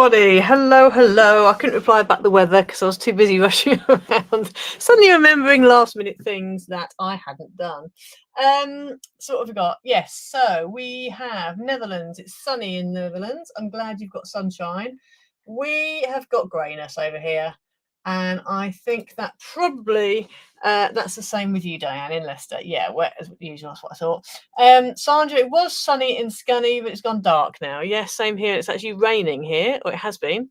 everybody. Hello. I couldn't reply about the weather because I was too busy rushing around, suddenly remembering last minute things that I hadn't done. So what have we got? Yes, so we have Netherlands. It's sunny in the Netherlands. I'm glad you've got sunshine. We have got greyness over here. And I think that probably that's the same with you, Diane, in Leicester. Yeah, wet as usual, that's what I thought. Sandra, it was sunny in Scunny, but it's gone dark now. Yes, same here. It's actually raining here, or it has been.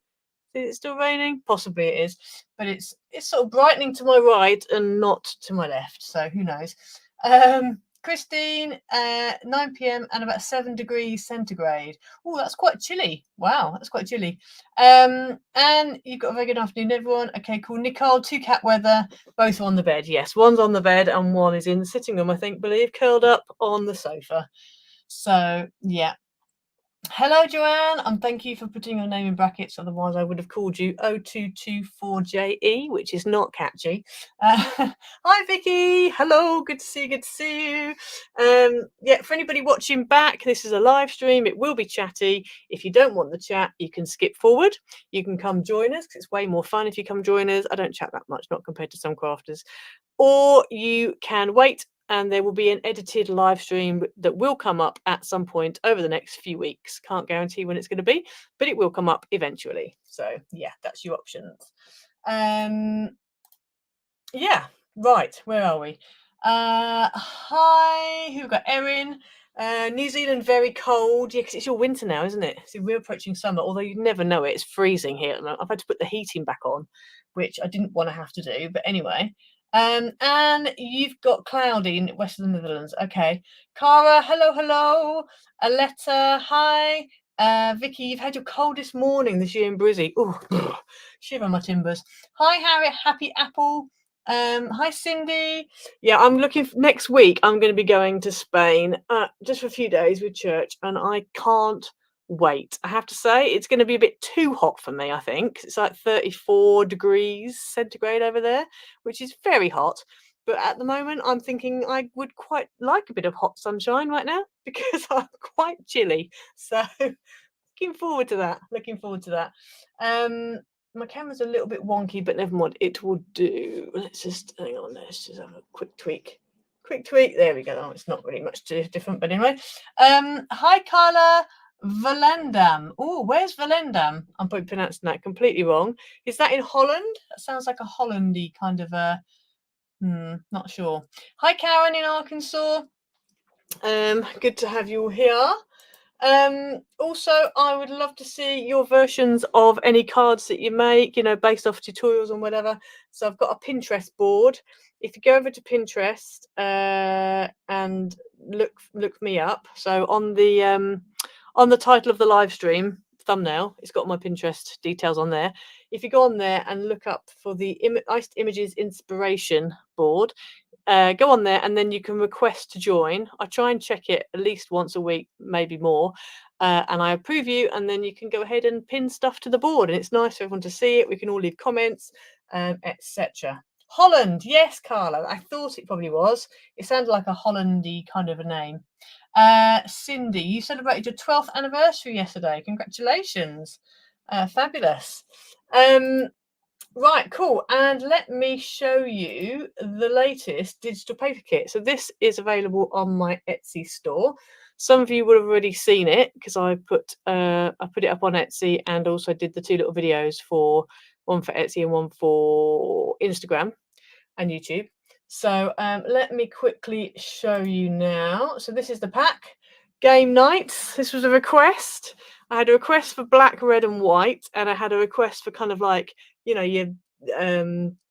Is it still raining? Possibly it is, but it's sort of brightening to my right and not to my left, so who knows. Christine, 9 p.m. and about 7 degrees centigrade. Oh, that's quite chilly. Wow, that's quite chilly. And you've got a very good afternoon, everyone. Okay, cool. Nicole, 2 cat weather, both on the bed. Yes, one's on the bed and one is in the sitting room, I think, curled up on the sofa. So, yeah. Hello, Joanne, and thank you for putting your name in brackets. Otherwise, I would have called you 0224JE, which is not catchy. Hi, Vicky. Hello. Good to see you. Good to see you. Yeah, for anybody watching back, this is a live stream. It will be chatty. If you don't want the chat, you can skip forward. You can come join us because it's way more fun if you come join us. I don't chat that much, not compared to some crafters. Or you can wait, and there will be an edited live stream that will come up at some point over the next few weeks. Can't guarantee when it's going to be, but it will come up eventually. So yeah, that's your options. Yeah, right. Where are we? Hi, who got Erin? New Zealand, very cold. Yeah, because it's your winter now, isn't it? So we're approaching summer, although you'd never know it. It's freezing here. I've had to put the heating back on, which I didn't want to have to do. But anyway, and you've got cloudy in west of the Netherlands. Okay. Cara, hello. Aletta, hi. Vicky, you've had your coldest morning this year in Brizzy. Oh, shiver my timbers. Hi, Harriet, happy apple. Hi, Cindy. Yeah, I'm looking for next week. I'm going to be going to Spain just for a few days with church, and I can't wait. I have to say, it's going to be a bit too hot for me, I think. It's like 34 degrees centigrade over there, which is very hot. But at the moment, I'm thinking I would quite like a bit of hot sunshine right now because I'm quite chilly. So looking forward to that. My camera's a little bit wonky, but never mind, it will do. Let's just hang on. Let's just have a quick tweak. There we go. Oh, it's not really much different, but anyway. Hi, Carla. Volendam. Oh, where's Volendam? I'm probably pronouncing that completely wrong. Is that in Holland? That sounds like a Hollandy kind of not sure. Hi, Karen in Arkansas. Good to have you all here. Also, I would love to see your versions of any cards that you make, based off tutorials and whatever. So I've got a Pinterest board. If you go over to Pinterest and look me up, so on the title of the live stream thumbnail, it's got my Pinterest details on there. If you go on there and look up for the Iced Images Inspiration board, go on there and then you can request to join. I try and check it at least once a week, maybe more, and I approve you, and then you can go ahead and pin stuff to the board, and it's nice for everyone to see it. We can all leave comments, etc. Holland, yes, Carla. I thought it probably was. It sounded like a Hollandy kind of a name. Cindy, you celebrated your 12th anniversary yesterday. Congratulations. Fabulous. Right, cool. And let me show you the latest digital paper kit. So this is available on my Etsy store. Some of you would have already seen it because I put it up on Etsy and also did the 2 little videos, one for Etsy and one for Instagram and YouTube. So let me quickly show you now. So this is the pack. Game nights. This was a request. I had a request for black, red, and white, and I had a request for kind of like, your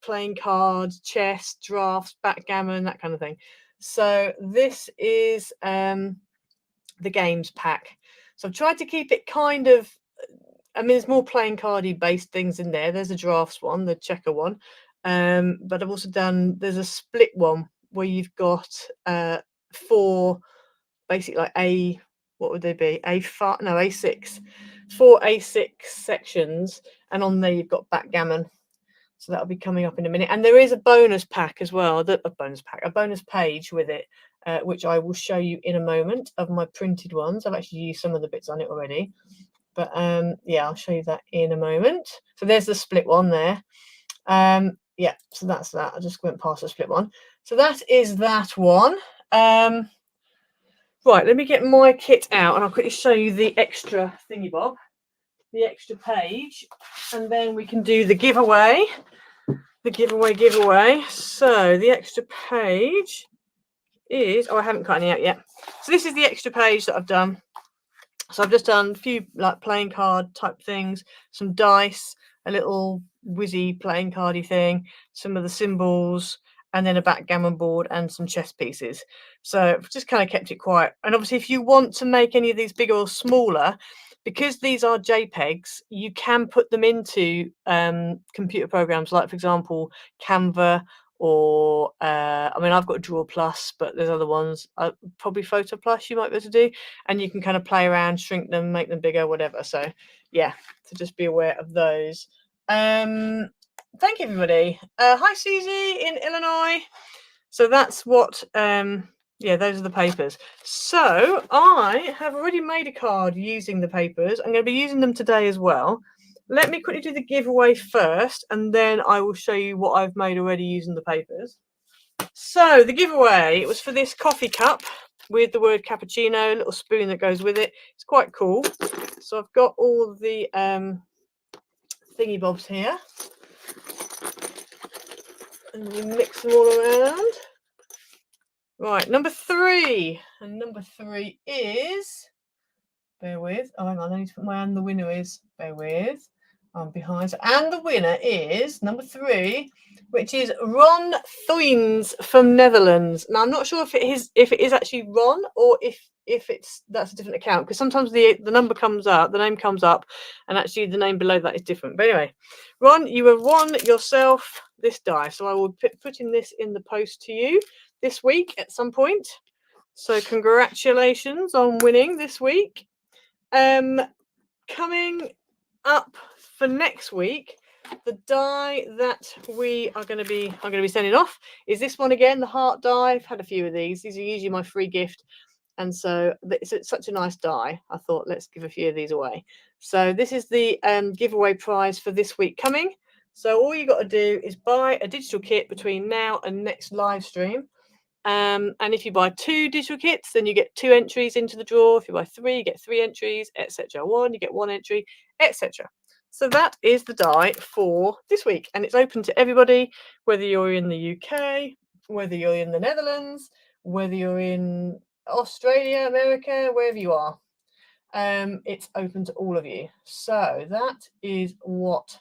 playing cards, chess, drafts, backgammon, that kind of thing. So this is the games pack. So I've tried to keep it kind of, there's more playing cardy based things in there. There's a drafts one, the checker one. But I've also done, there's a split one where you've got 4, basically like what would they be? A6. 4 A6 sections, and on there you've got backgammon. So that'll be coming up in a minute. And there is a bonus pack as well, a bonus page with it, which I will show you in a moment of my printed ones. I've actually used some of the bits on it already. But yeah, I'll show you that in a moment. So there's the split one there. Yeah, so that's that. I just went past the split one. So that is that one. Right, let me get my kit out and I'll quickly show you the extra thingy bob, the extra page, and then we can do the giveaway. The giveaway. So the extra page is, oh, I haven't cut any out yet. So this is the extra page that I've done. So I've just done a few like playing card type things, some dice, a little whizzy playing cardy thing, some of the symbols, and then a backgammon board and some chess pieces. So I've just kind of kept it quiet. And obviously, if you want to make any of these bigger or smaller, because these are JPEGs, you can put them into computer programs like, for example, Canva, or I mean, I've got Draw Plus, but there's other ones, probably Photo Plus you might be able to do, and you can kind of play around, shrink them, make them bigger, whatever. So yeah, so just be aware of those. Thank you, everybody. Hi, Susie in Illinois. So that's what, yeah, those are the papers. So I have already made a card using the papers. I'm going to be using them today as well. Let me quickly do the giveaway first, and then I will show you what I've made already using the papers. So the giveaway, it was for this coffee cup with the word cappuccino, a little spoon that goes with it. It's quite cool. So I've got all the thingy bobs here. And we mix them all around. Right, number 3. And number 3 is, bear with, oh hang on, I need to put my and the winner is, bear with, I'm behind. And the winner is number 3, which is Ron Thuins from Netherlands. Now I'm not sure if it is actually Ron, or if that's a different account, because sometimes the number comes up, the name comes up, and actually the name below that is different. But anyway, Ron, you have won yourself this die, so I will putting this in the post to you this week at some point. So congratulations on winning this week. Coming up for next week, the die that I'm going to be sending off is this one again, the heart die. I've had a few of these. These are usually my free gift, and so it's such a nice die. I thought let's give a few of these away. So this is the giveaway prize for this week coming. So all you got to do is buy a digital kit between now and next live stream. And if you buy 2 digital kits, then you get 2 entries into the draw. If you buy 3, you get 3 entries, etc. 1, you get 1 entry, etc. So that is the die for this week, and it's open to everybody, whether you're in the UK, whether you're in the Netherlands, whether you're in Australia, America, wherever you are. It's open to all of you. So that is what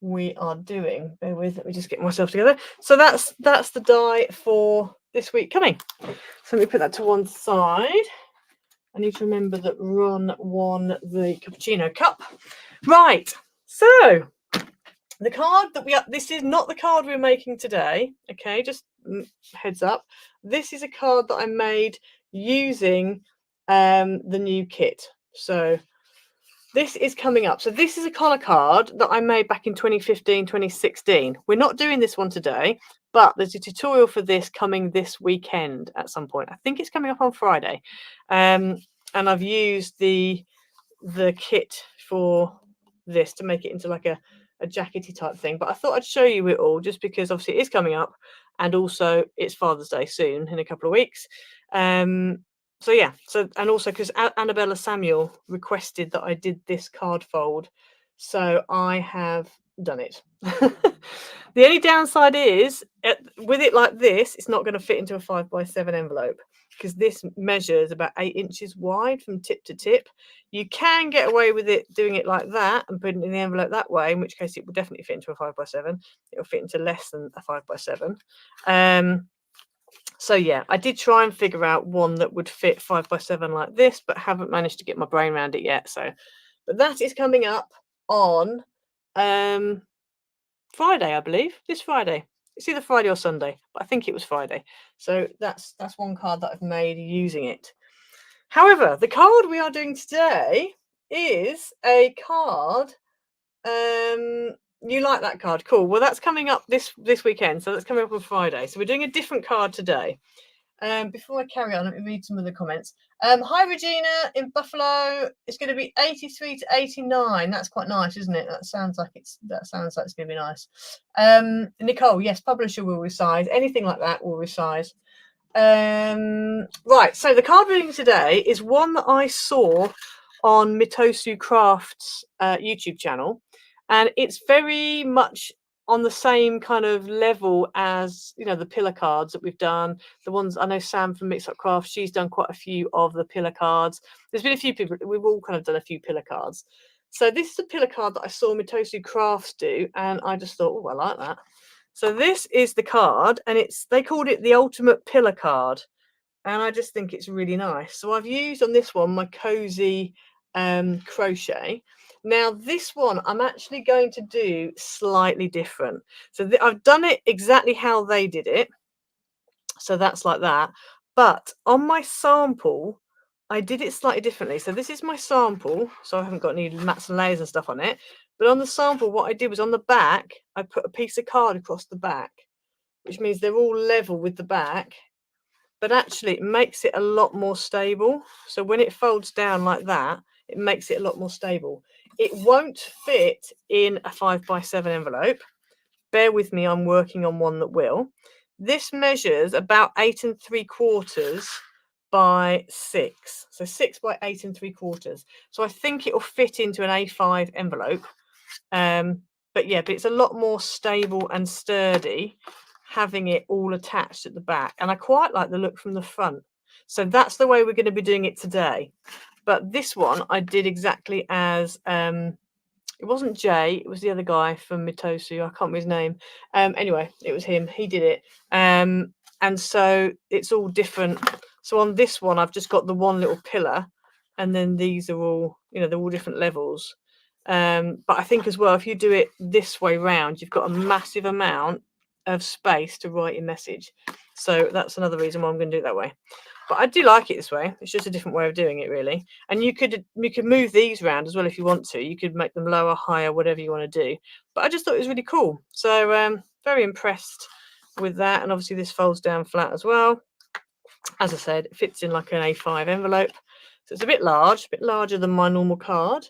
we are doing. Bear with, let me just get myself together. So that's the die for this week coming. So let me put that to one side. I need to remember that Ron won the cappuccino cup. Right, so the card that this is not the card we're making today, okay, just heads up. This is a card that I made using the new kit. So this is coming up. So this is a colour card that I made back in 2015, 2016. We're not doing this one today, but there's a tutorial for this coming this weekend at some point. I think it's coming up on Friday. And I've used the kit for this to make it into like a jackety type thing. But I thought I'd show you it all just because obviously it is coming up, and also it's Father's Day soon in a couple of weeks. So yeah, and also because Annabella Samuel requested that I did this card fold, so I have done it. The only downside is with it like this, it's not going to fit into a 5x7 envelope, because this measures about 8 inches wide from tip to tip. You can get away with it doing it like that and putting it in the envelope that way, in which case it will definitely fit into a 5x7. It will fit into less than a 5x7. So yeah, I did try and figure out one that would fit 5x7 like this, but haven't managed to get my brain around it yet. So, but that is coming up on Friday, I believe. This Friday. It's either Friday or Sunday, but I think it was Friday. So that's one card that I've made using it. However, the card we are doing today is a card. You like that card? Cool. Well, that's coming up this weekend. So that's coming up on Friday. So we're doing a different card today. Before I carry on, let me read some of the comments. Hi Regina in Buffalo. It's going to be 83 to 89. That's quite nice, isn't it? That sounds like it's going to be nice. Nicole, yes, publisher will resize. Anything like that will resize. Right, so the card reading today is one that I saw on Mitosu Crafts YouTube channel, and it's very much on the same kind of level as, you know, the pillar cards that we've done. The ones I know Sam from Mix Up Crafts, she's done quite a few of the pillar cards. There's been a few people, we've all kind of done a few pillar cards. So this is a pillar card that I saw Mitosu Crafts do, and I just thought, oh, I like that. So this is the card, and they called it the ultimate pillar card, and I just think it's really nice. So I've used on this one my cozy crochet. Now this one I'm actually going to do slightly different. So I've done it exactly how they did it. So that's like that. But on my sample, I did it slightly differently. So this is my sample. So I haven't got any mats and layers and stuff on it. But on the sample, what I did was on the back, I put a piece of card across the back, which means they're all level with the back. But actually it makes it a lot more stable. So when it folds down like that, it makes it a lot more stable. It won't fit in a 5x7 envelope. Bear with me, I'm working on one that will. This measures about 8 3/4 by 6. So 6 by 8 3/4. So I think it will fit into an A5 envelope. But yeah, but it's a lot more stable and sturdy having it all attached at the back. And I quite like the look from the front. So that's the way we're going to be doing it today. But this one I did exactly as it wasn't Jay, it was the other guy from Mitosu. I can't remember his name. Anyway, it was him. He did it. And so it's all different. So on this one, I've just got the one little pillar, and then these are all, you know, they're all different levels. But I think as well, if you do it this way round, you've got a massive amount of space to write your message. So that's another reason why I'm going to do it that way. But I do like it this way. It's just a different way of doing it, really. And you could move these around as well if you want to. You could make them lower, higher, whatever you want to do. But I just thought it was really cool. So very impressed with that. And obviously this folds down flat as well. As I said, it fits in like an A5 envelope. So it's a bit larger than my normal card.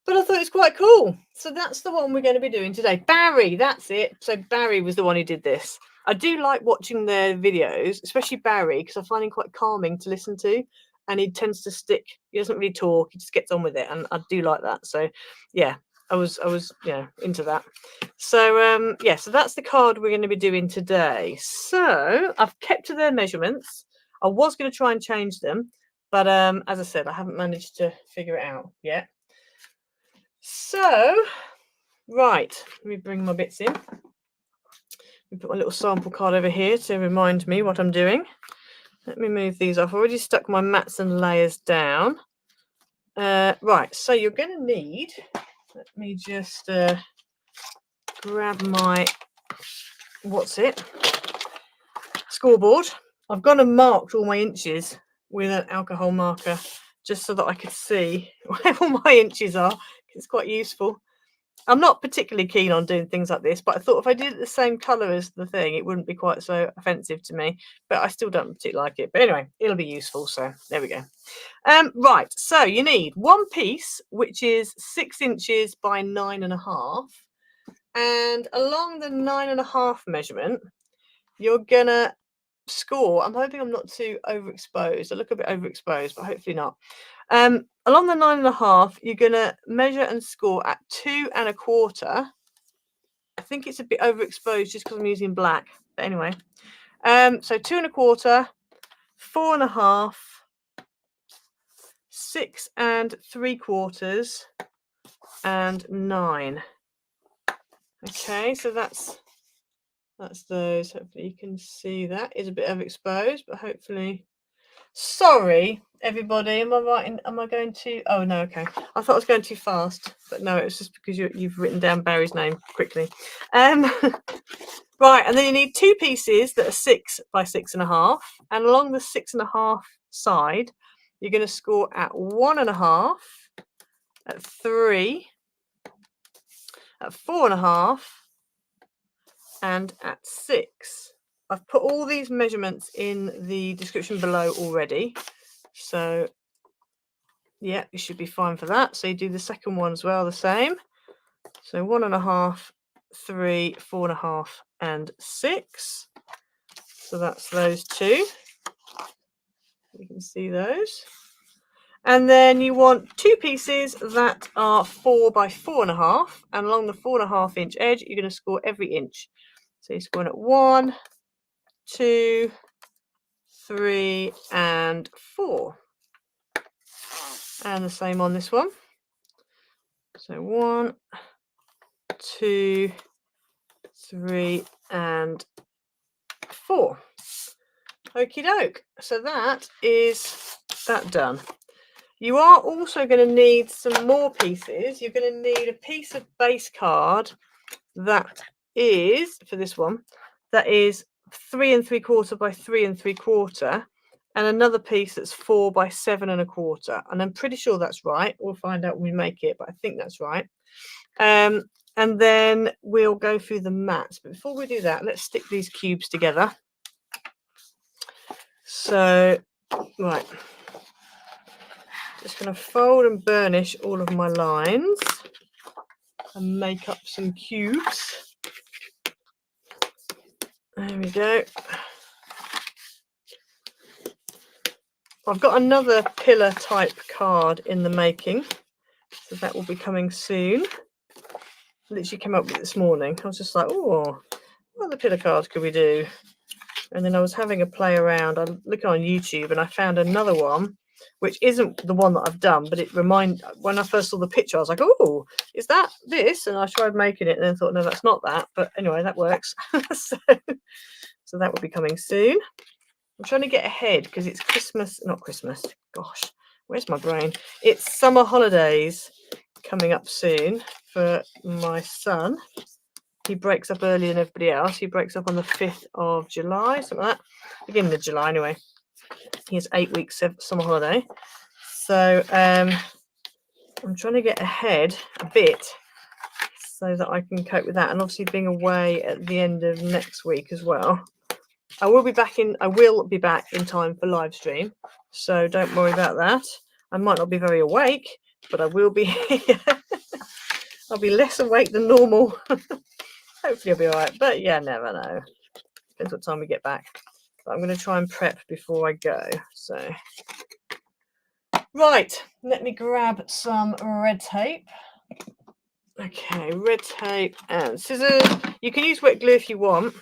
But I thought it was quite cool. So that's the one we're going to be doing today. Barry, that's it. So Barry was the one who did this. I do like watching their videos, especially Barry, because I find him quite calming to listen to. And he tends to stick. He doesn't really talk. He just gets on with it. And I do like that. So yeah, I was into that. So yeah, so that's the card we're going to be doing today. So I've kept to their measurements. I was going to try and change them, but as I said, I haven't managed to figure it out yet. So, right, let me bring my bits in. Let me put my little sample card over here to remind me what I'm doing. Let me move these off. I've already stuck my mats and layers down. Right, so you're going to need, let me just grab my, scoreboard. I've gone and marked all my inches with an alcohol marker just so that I could see where all my inches are. It's quite useful. I'm not particularly keen on doing things like this, but I thought if I did it the same colour as the thing, it wouldn't be quite so offensive to me. But I still don't particularly like it. But anyway, it'll be useful. So there we go. Right. So you need one piece, which is 6 inches by 9.5. And along the 9.5 measurement, you're going to score. I'm hoping I'm not too overexposed. I look a bit overexposed, but hopefully not. Along the 9.5, you're going to measure and score at 2 1/4. I think it's a bit overexposed just because I'm using black. But anyway, so 2 1/4, 4 1/2, 6 3/4, and 9. Okay, so that's those. Hopefully you can see that. It's a bit overexposed, but hopefully. Sorry, everybody. Am I right? Am I going too? Oh no. Okay. I thought I was going too fast, but no, it's just because you've written down Barry's name quickly. Right, and then you need 2 pieces that are 6 by 6.5, and along the 6.5 side, you're going to score at 1 1/2, at 3, at 4 1/2, and at 6. I've put all these measurements in the description below already. So yeah, you should be fine for that. So you do the second one as well, the same. So 1.5, 3, 4.5, and 6. So that's those two. You can see those. And then you want 2 pieces that are 4 by 4.5, and along the 4.5 inch edge, you're going to score every inch. So you're scoring at 1, 2, 3, and 4. And the same on this one. So 1, 2, 3, and 4. Okie doke. So that is that done. You are also going to need some more pieces. You're going to need a piece of base card that is, for this one, that is 3 3/4 by 3 3/4, and another piece that's 4 by 7 1/4. And I'm pretty sure that's right. We'll find out when we make it, but I think that's right. And then we'll go through the mats. But before we do that, let's stick these cubes together. So, right. Just going to fold and burnish all of my lines and make up some cubes. There we go. I've got another pillar type card in the making, so that will be coming soon. Literally came up with it this morning. I was just like, oh, what other pillar cards could we do? And then I was having a play around. I'm looking on YouTube and I found another one, which isn't the one that I've done, but it when I first saw the picture, I was like, oh, is that this? And I tried making it and then thought, no, that's not that. But anyway, that works. so that will be coming soon. I'm trying to get ahead because it's not Christmas. Gosh, where's my brain? It's summer holidays coming up soon for my son. He breaks up earlier than everybody else. He breaks up on the 5th of July, something like that. Beginning of July, anyway. He has 8 weeks of summer holiday. So I'm trying to get ahead a bit so that I can cope with that. And obviously being away at the end of next week as well. I will be back in time for live stream. So don't worry about that. I might not be very awake, but I will be here. I'll be less awake than normal. Hopefully I'll be all right, but yeah, never know. Depends what time we get back. But I'm going to try and prep before I go. So, right, let me grab some red tape. Okay, red tape and scissors. You can use wet glue if you want.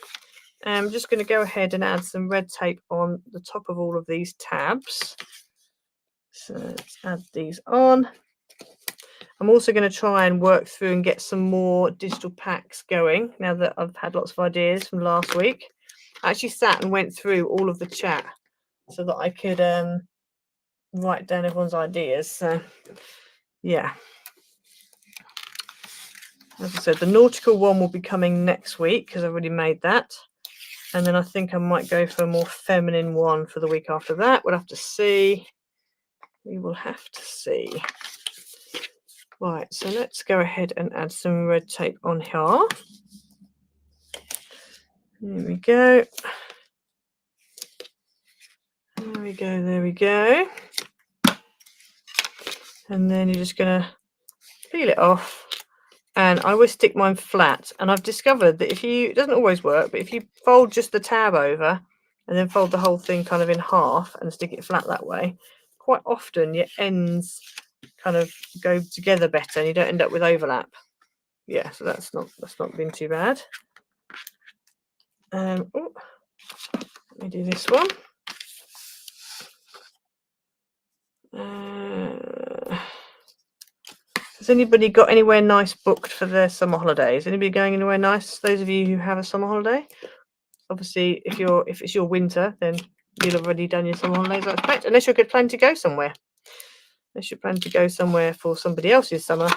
I'm just going to go ahead and add some red tape on the top of all of these tabs. So let's add these on. I'm also going to try and work through and get some more digital packs going now that I've had lots of ideas from last week. I actually sat and went through all of the chat so that I could write down everyone's ideas. So, yeah. As I said, the nautical one will be coming next week because I've already made that. And then I think I might go for a more feminine one for the week after that. We'll have to see. We will have to see. Right, so let's go ahead and add some red tape on here. There we go. There we go, there we go. And then you're just going to peel it off. And I always stick mine flat. And I've discovered that it doesn't always work, but if you fold just the tab over and then fold the whole thing kind of in half and stick it flat that way, quite often your ends kind of go together better and you don't end up with overlap. Yeah, so that's not been too bad. Oh, let me do this one. Has anybody got anywhere nice booked for their summer holidays? Anybody going anywhere nice? Those of you who have a summer holiday. Obviously, if it's your winter, then you'll have already done your summer holidays, I expect. Unless you're planning to go somewhere. Unless you're planning to go somewhere for somebody else's summer,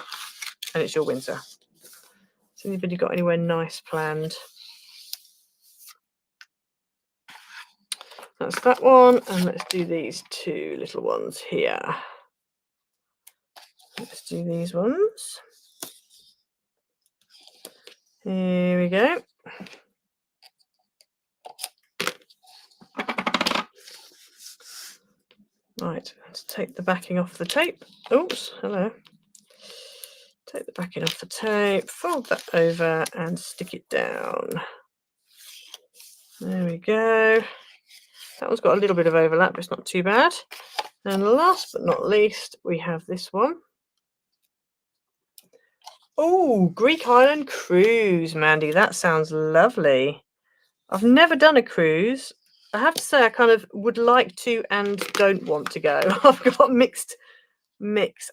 and it's your winter. Has anybody got anywhere nice planned? That's that one, and let's do these two little ones here. Let's do these ones. Here we go. take the backing off the tape. Oops, hello. Take the backing off the tape, fold that over and stick it down. There we go. That one's got a little bit of overlap, but it's not too bad. And last but not least, we have this one. Oh, Greek Island Cruise, Mandy. That sounds lovely. I've never done a cruise. I have to say I kind of would like to and don't want to go. I've got mix.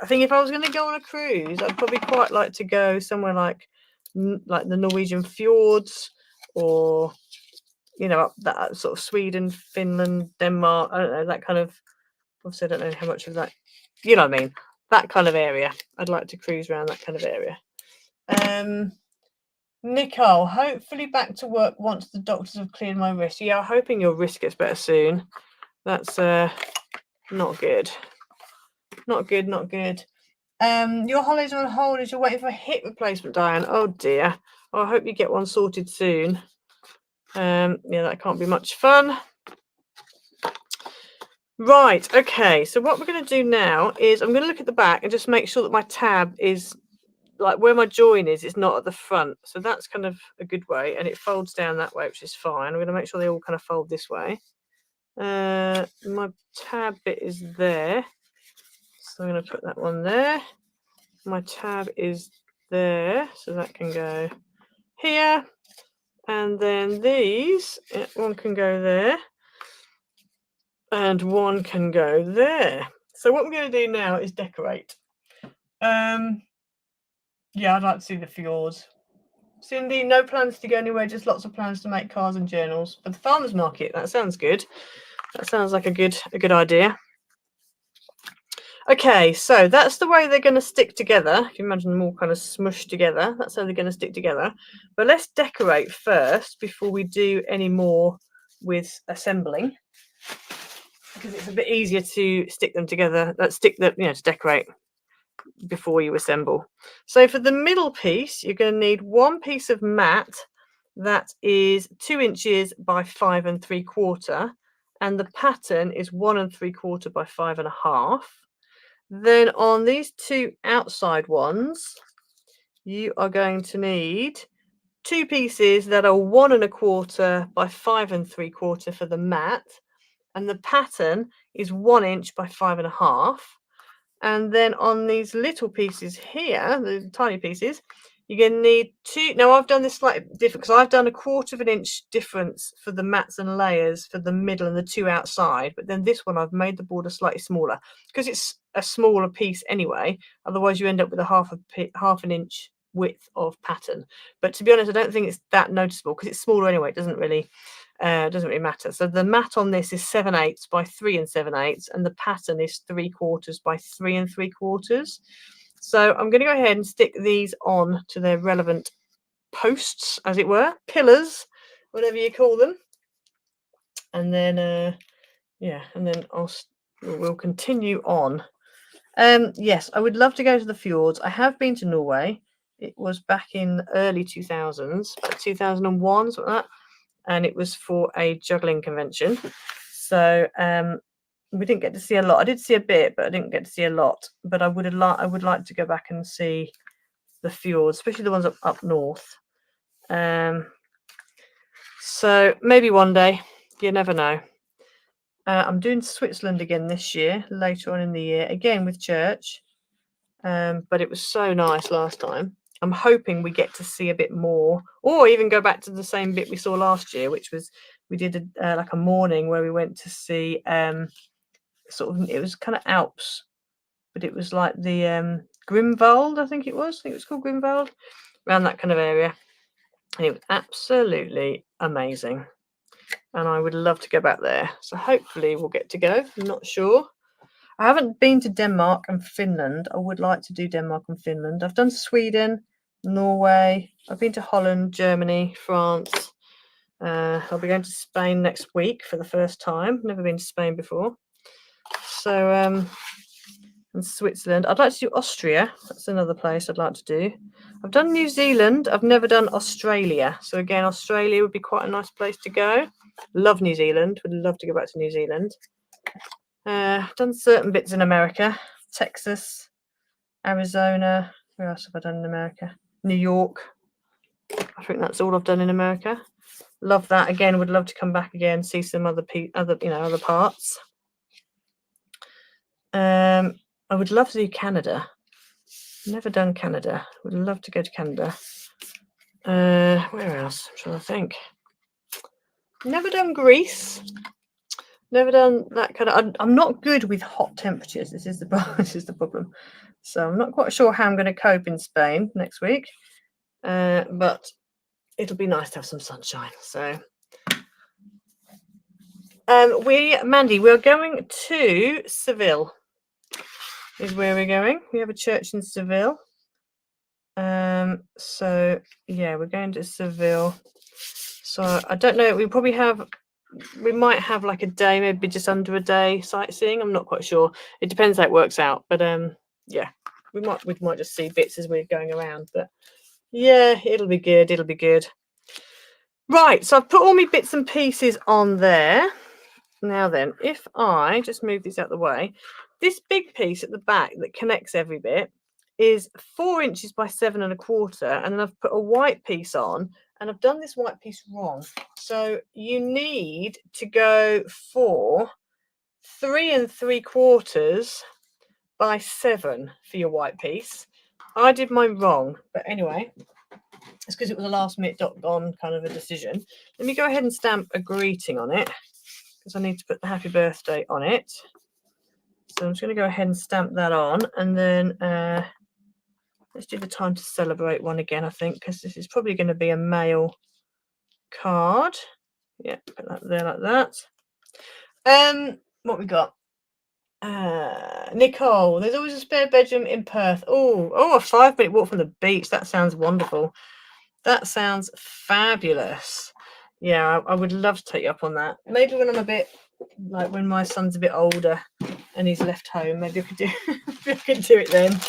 I think if I was going to go on a cruise, I'd probably quite like to go somewhere like the Norwegian fjords, or up that sort of Sweden, Finland, Denmark. I don't know, that kind of. Obviously, I don't know how much of that. You know what I mean? That kind of area. I'd like to cruise around that kind of area. Nicole, hopefully back to work once the doctors have cleared my wrist. Yeah, I'm hoping your wrist gets better soon. That's not good. Not good. Your holidays are on hold as you're waiting for a hip replacement, Diane. Oh dear. Well, I hope you get one sorted soon. Yeah, that can't be much fun. Right, okay. So what we're going to do now is I'm going to look at the back and just make sure that my tab is like where my join is, it's not at the front. So that's kind of a good way, and it folds down that way, which is fine. I'm going to make sure they all kind of fold this way. My tab bit is there, so I'm going to put that one there. My tab is there, so that can go here, and then these, one can go there and one can go there. So what we're going to do now is decorate. Yeah, I'd like to see the fjords. Cindy, no plans to go anywhere, just lots of plans to make cards and journals for the farmers market. That sounds good. That sounds like a good idea. Okay, so that's the way they're going to stick together. If you imagine them all kind of smushed together, that's how they're going to stick together. But let's decorate first before we do any more with assembling, because it's a bit easier to stick them together. To decorate before you assemble. So for the middle piece, you're going to need one piece of mat that is 2 inches by 5 3/4, and the pattern is 1 3/4 by 5 1/2. Then on these two outside ones, you are going to need 2 pieces that are 1 1/4 by 5 3/4 for the mat, and the pattern is 1 inch by 5 1/2. And then on these little pieces here, the tiny pieces, you're going to need 2. Now I've done this slightly different because I've done 1/4 inch difference for the mats and layers for the middle and the 2 outside. But then this one, I've made the border slightly smaller because it's a smaller piece anyway. Otherwise, you end up with a half an inch width of pattern. But to be honest, I don't think it's that noticeable because it's smaller anyway. It doesn't really matter. So the mat on this is 7/8 by 3 7/8, and the pattern is 3/4 by 3 3/4. So I'm going to go ahead and stick these on to their relevant posts, as it were, pillars, whatever you call them. And then and then we'll continue on. Yes, I would love to go to the fjords. I have been to Norway. It was back in early 2000s, 2001, something like that. And it was for a juggling convention. So we didn't get to see a lot. I did see a bit, but I didn't get to see a lot. But I would like to go back and see the fjords, especially the ones up north. So maybe one day. You never know. I'm doing Switzerland again this year, later on in the year, again with church. But it was so nice last time. I'm hoping we get to see a bit more, or even go back to the same bit we saw last year, which was we did like a morning where we went to see it was kind of Alps, but it was like the Grimwald, I think it was called Grimwald, around that kind of area, and it was absolutely amazing, and I would love to go back there. So hopefully we'll get to go. I'm not sure. I haven't been to Denmark and Finland. I would like to do Denmark and Finland. I've done Sweden, Norway. I've been to Holland, Germany, France. I'll be going to Spain next week for the first time. Never been to Spain before. So, and Switzerland. I'd like to do Austria. That's another place I'd like to do. I've done New Zealand. I've never done Australia. So again, Australia would be quite a nice place to go. Love New Zealand. Would love to go back to New Zealand. I've done certain bits in America, Texas, Arizona. Where else have I done in America? New York. I think that's all I've done in America. Love that. Again, would love to come back again, see some other other parts. I would love to do Canada. Never done Canada. Would love to go to Canada. Where else? I'm trying to think. Never done Greece. Never done that kind of. I'm not good with hot temperatures. This is the this is the problem. So I'm not quite sure how I'm going to cope in Spain next week. But it'll be nice to have some sunshine. So, Mandy, we're going to Seville. Is where we're going. We have a church in Seville. So yeah, we're going to Seville. So I don't know. We might have like a day, maybe just under a day sightseeing. I'm not quite sure. It depends how it works out. But yeah, we might just see bits as we're going around. But yeah, it'll be good. It'll be good. Right. So I've put all my bits and pieces on there. Now then, if I just move this out of the way, this big piece at the back that connects every bit is 4 inches by 7 1/4, and then I've put a white piece on, and I've done this white piece wrong. So you need to go for 3 3/4 by 7 for your white piece. I did mine wrong, but anyway, it's because it was a last minute .gone kind of a decision. Let me go ahead and stamp a greeting on it, because I need to put the happy birthday on it. So I'm just going to go ahead and stamp that on, and then let's do the time to celebrate one again, I think, because this is probably going to be a mail card. Yeah, put that there like that. What we got? Nicole, there's always a spare bedroom in Perth. Oh, a 5-minute walk from the beach. That sounds wonderful. That sounds fabulous. Yeah, I would love to take you up on that. Maybe when I'm a bit, like when my son's a bit older and he's left home, maybe I could do I could do it then.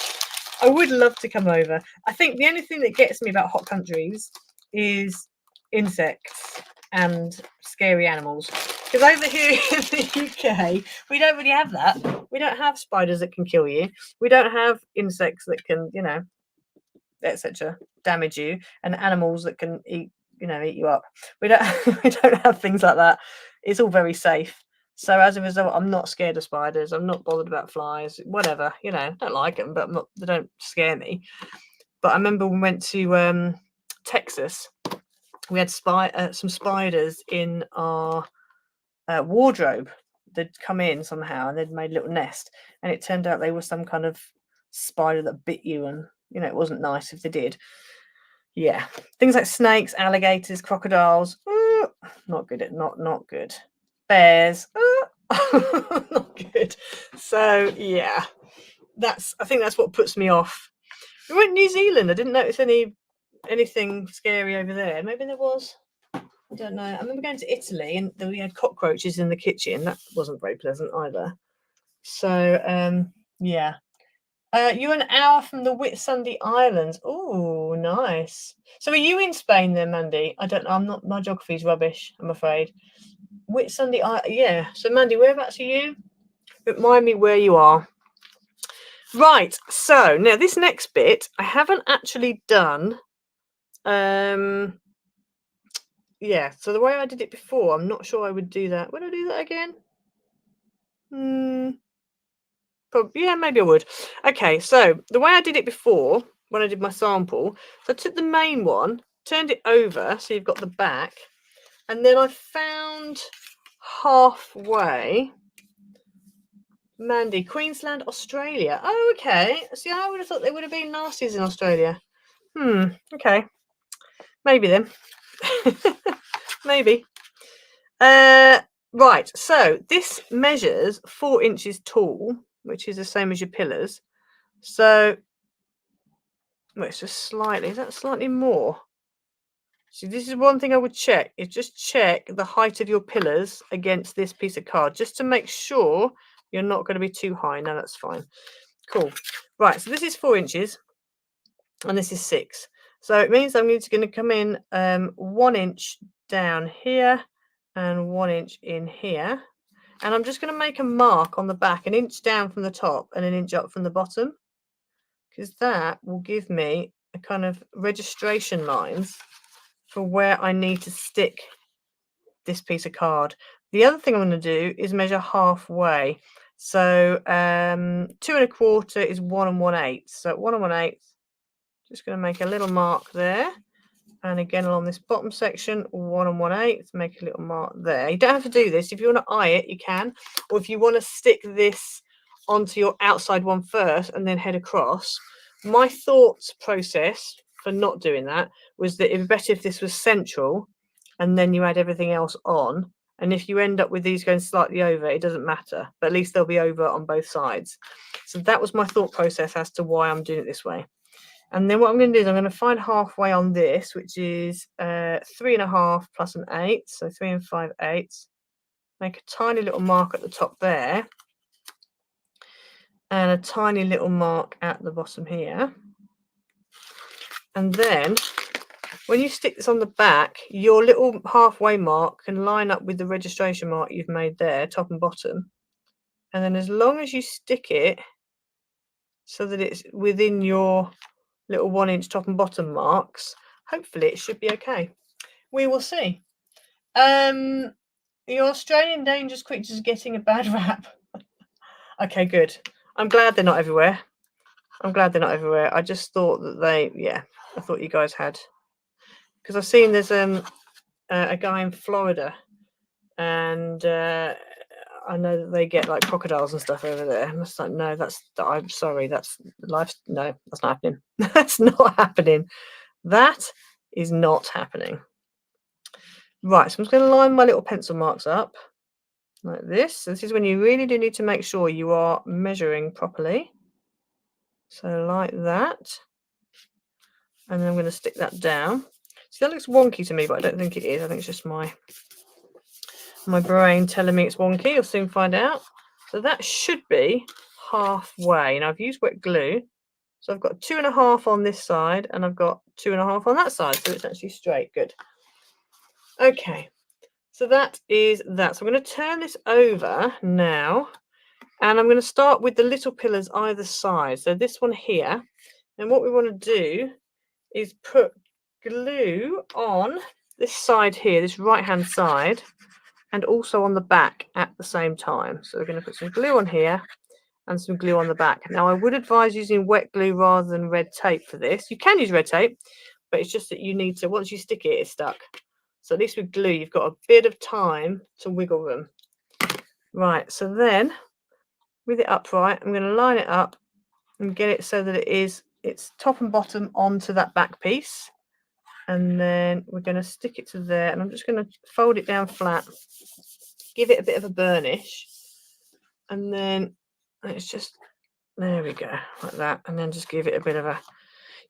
I would love to come over. I think the only thing that gets me about hot countries is insects and scary animals. Because over here in the UK, we don't really have that. We don't have spiders that can kill you. We don't have insects that can, etc., damage you, and animals that can eat you up. We don't we don't have things like that. It's all very safe. So as a result, I'm not scared of spiders. I'm not bothered about flies. Whatever, I don't like them, but they don't scare me. But I remember we went to Texas. We had some spiders in our wardrobe. They'd come in somehow and they'd made a little nest, and it turned out they were some kind of spider that bit you, and it wasn't nice if they did. Yeah, things like snakes, alligators, crocodiles, not good. Not good. Bears, not good. So yeah, I think that's what puts me off. We went to New Zealand. I didn't notice anything scary over there. Maybe there was. I don't know. I remember going to Italy and we had cockroaches in the kitchen. That wasn't very pleasant either. So yeah. You're an hour from the Whitsunday Islands. Oh, nice. So are you in Spain then, Mandy? I don't know. My geography's rubbish, I'm afraid. Whitsunday Island. Yeah. So Mandy, whereabouts are you? Remind me where you are. Right. So now this next bit, I haven't actually done. Yeah. So the way I did it before, I'm not sure I would do that. Would I do that again? Yeah, maybe I would. Okay, so the way I did it before, when I did my sample, so I took the main one, turned it over, so you've got the back, and then I found halfway, Mandy, Queensland, Australia. Oh, okay. See, I would have thought they would have been nasties in Australia. Okay. Maybe then. Maybe. Right, so this measures 4 inches tall, which is the same as your pillars. So, well, it's just slightly. Is that slightly more? So this is one thing I would check. Is just check the height of your pillars against this piece of card, just to make sure you're not going to be too high. No, that's fine. Cool. Right, so this is 4 inches, and this is 6. So it means I'm just going to come in 1 inch down here and 1 inch in here. And I'm just going to make a mark on the back, an inch down from the top and an inch up from the bottom, because that will give me a kind of registration lines for where I need to stick this piece of card. The other thing I'm going to do is measure halfway. So 2 1/4 is 1 1/8. So 1 1/8, just going to make a little mark there. And again, along this bottom section, 1 1/8, make a little mark there. You don't have to do this. If you want to eye it, you can. Or if you want to stick this onto your outside one first and then head across. My thought process for not doing that was that it'd be better if this was central and then you add everything else on. And if you end up with these going slightly over, it doesn't matter. But at least they'll be over on both sides. So that was my thought process as to why I'm doing it this way. And then what I'm going to do is I'm going to find halfway on this, which is 3 1/2 plus an 8. So 3 5/8. Make a tiny little mark at the top there. And a tiny little mark at the bottom here. And then when you stick this on the back, your little halfway mark can line up with the registration mark you've made there, top and bottom. And then as long as you stick it so that it's within your little 1 inch top and bottom marks, hopefully it should be okay. We will see. The Australian dangerous creatures are getting a bad rap. Okay, good. I'm glad they're not everywhere. I just thought that I thought you guys had, because I've seen there's a guy in Florida, and I know that they get like crocodiles and stuff over there. I'm just like, no, I'm sorry, that's life. No, that's not happening. That's not happening. That is not happening. Right, so I'm just going to line my little pencil marks up like this. So this is when you really do need to make sure you are measuring properly. So like that. And then I'm going to stick that down. See, that looks wonky to me, but I don't think it is. I think it's just my brain telling me it's wonky. You'll soon find out. So that should be halfway. And I've used wet glue. So I've got 2 1/2 on this side, and I've got 2 1/2 on that side. So it's actually straight. Good. Okay. So that is that. So I'm going to turn this over now. And I'm going to start with the little pillars either side. So this one here. And what we want to do is put glue on this side here, this right-hand side, and also on the back at the same time. So we're going to put some glue on here and some glue on the back. Now, I would advise using wet glue rather than red tape for this. You can use red tape, but it's just that you need to, once you stick it, it's stuck. So at least with glue, you've got a bit of time to wiggle room. Right, so then with it upright, I'm going to line it up and get it so that it's top and bottom onto that back piece. And then we're going to stick it to there, and I'm just going to fold it down flat, give it a bit of a burnish, and then it's just, there we go, like that. And then just give it a bit of a,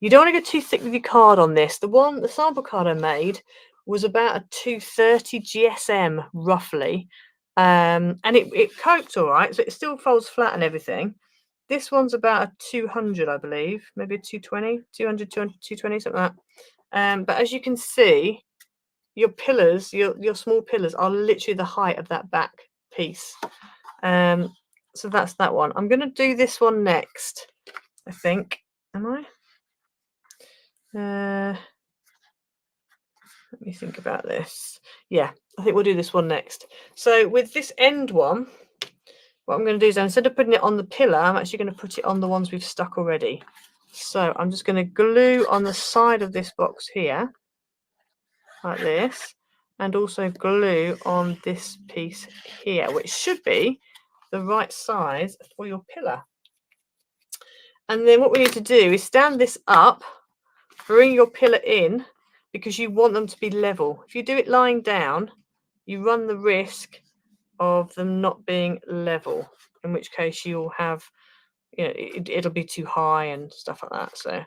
you don't want to go too thick with your card on this. The sample card I made was about a 230 GSM roughly, and it coped all right, so it still folds flat and everything. This one's about a 200, I believe, maybe a 220, 200, 220, something like that. But as you can see, your pillars, your small pillars, are literally the height of that back piece. So that's that one. I'm going to do this one next, I think. Am I? Let me think about this. Yeah, I think we'll do this one next. So with this end one, what I'm going to do is instead of putting it on the pillar, I'm actually going to put it on the ones we've stuck already. So I'm just going to glue on the side of this box here, like this, and also glue on this piece here, which should be the right size for your pillar. And then what we need to do is stand this up, bring your pillar in, because you want them to be level. If you do it lying down, you run the risk of them not being level, in which case you'll have, it'll be too high and stuff like that. So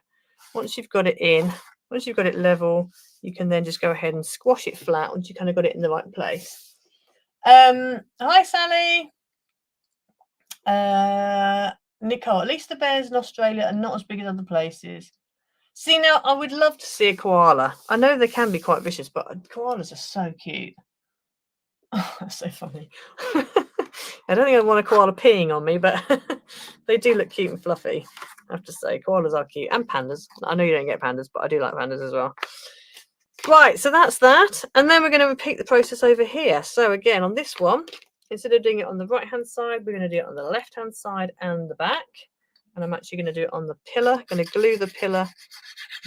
once you've got it in, once you've got it level, you can then just go ahead and squash it flat once you kind of got it in the right place. Hi, Sally. Nicole, at least the bears in Australia are not as big as other places. See, now I would love to see a koala. I know they can be quite vicious, but koalas are so cute. Oh, that's so funny. I don't think I want a koala peeing on me, but they do look cute and fluffy, I have to say. Koalas are cute, and pandas. I know you don't get pandas, but I do like pandas as well. Right, so that's that. And then we're going to repeat the process over here. So again, on this one, instead of doing it on the right-hand side, we're going to do it on the left-hand side and the back. And I'm actually going to do it on the pillar. I'm going to glue the pillar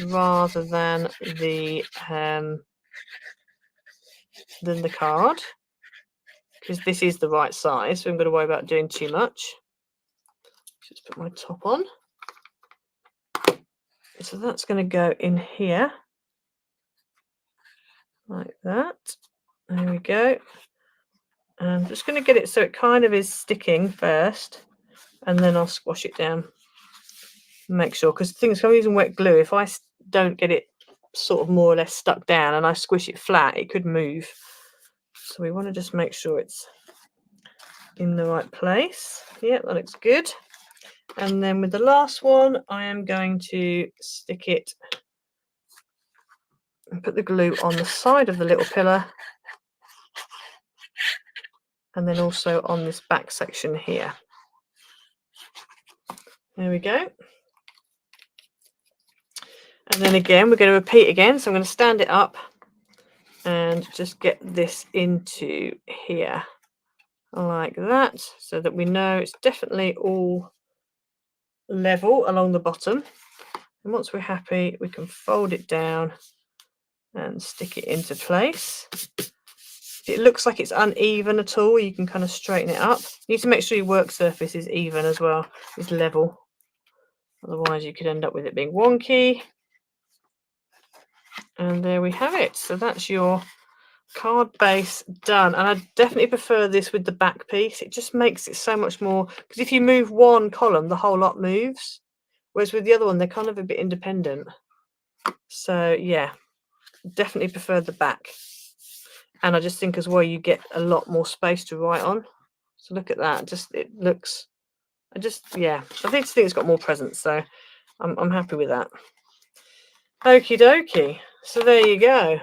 rather than the card, because this is the right size, so I'm going to worry about doing too much. Just put my top on. So that's going to go in here like that. There we go. And I'm just going to get it so it kind of is sticking first, and then I'll squash it down. Make sure, because the thing is, I'm using wet glue. If I don't get it sort of more or less stuck down and I squish it flat, it could move. So we want to just make sure it's in the right place. Yeah, that looks good. And then with the last one, I am going to stick it and put the glue on the side of the little pillar, and then also on this back section here. There we go. And then again, we're going to repeat again. So I'm going to stand it up and just get this into here like that, so that we know it's definitely all level along the bottom. And once we're happy, we can fold it down and stick it into place. If it looks like it's uneven at all, you can kind of straighten it up. You need to make sure your work surface is even as well, is level. Otherwise you could end up with it being wonky. And there we have it. So that's your card base done. And I definitely prefer this with the back piece. It just makes it so much more, because if you move one column, the whole lot moves. Whereas with the other one, they're kind of a bit independent. So yeah, definitely prefer the back. And I just think as well, you get a lot more space to write on. So look at that. Just, it looks, I think it's got more presence. So I'm happy with that. Okie dokie. So there you go.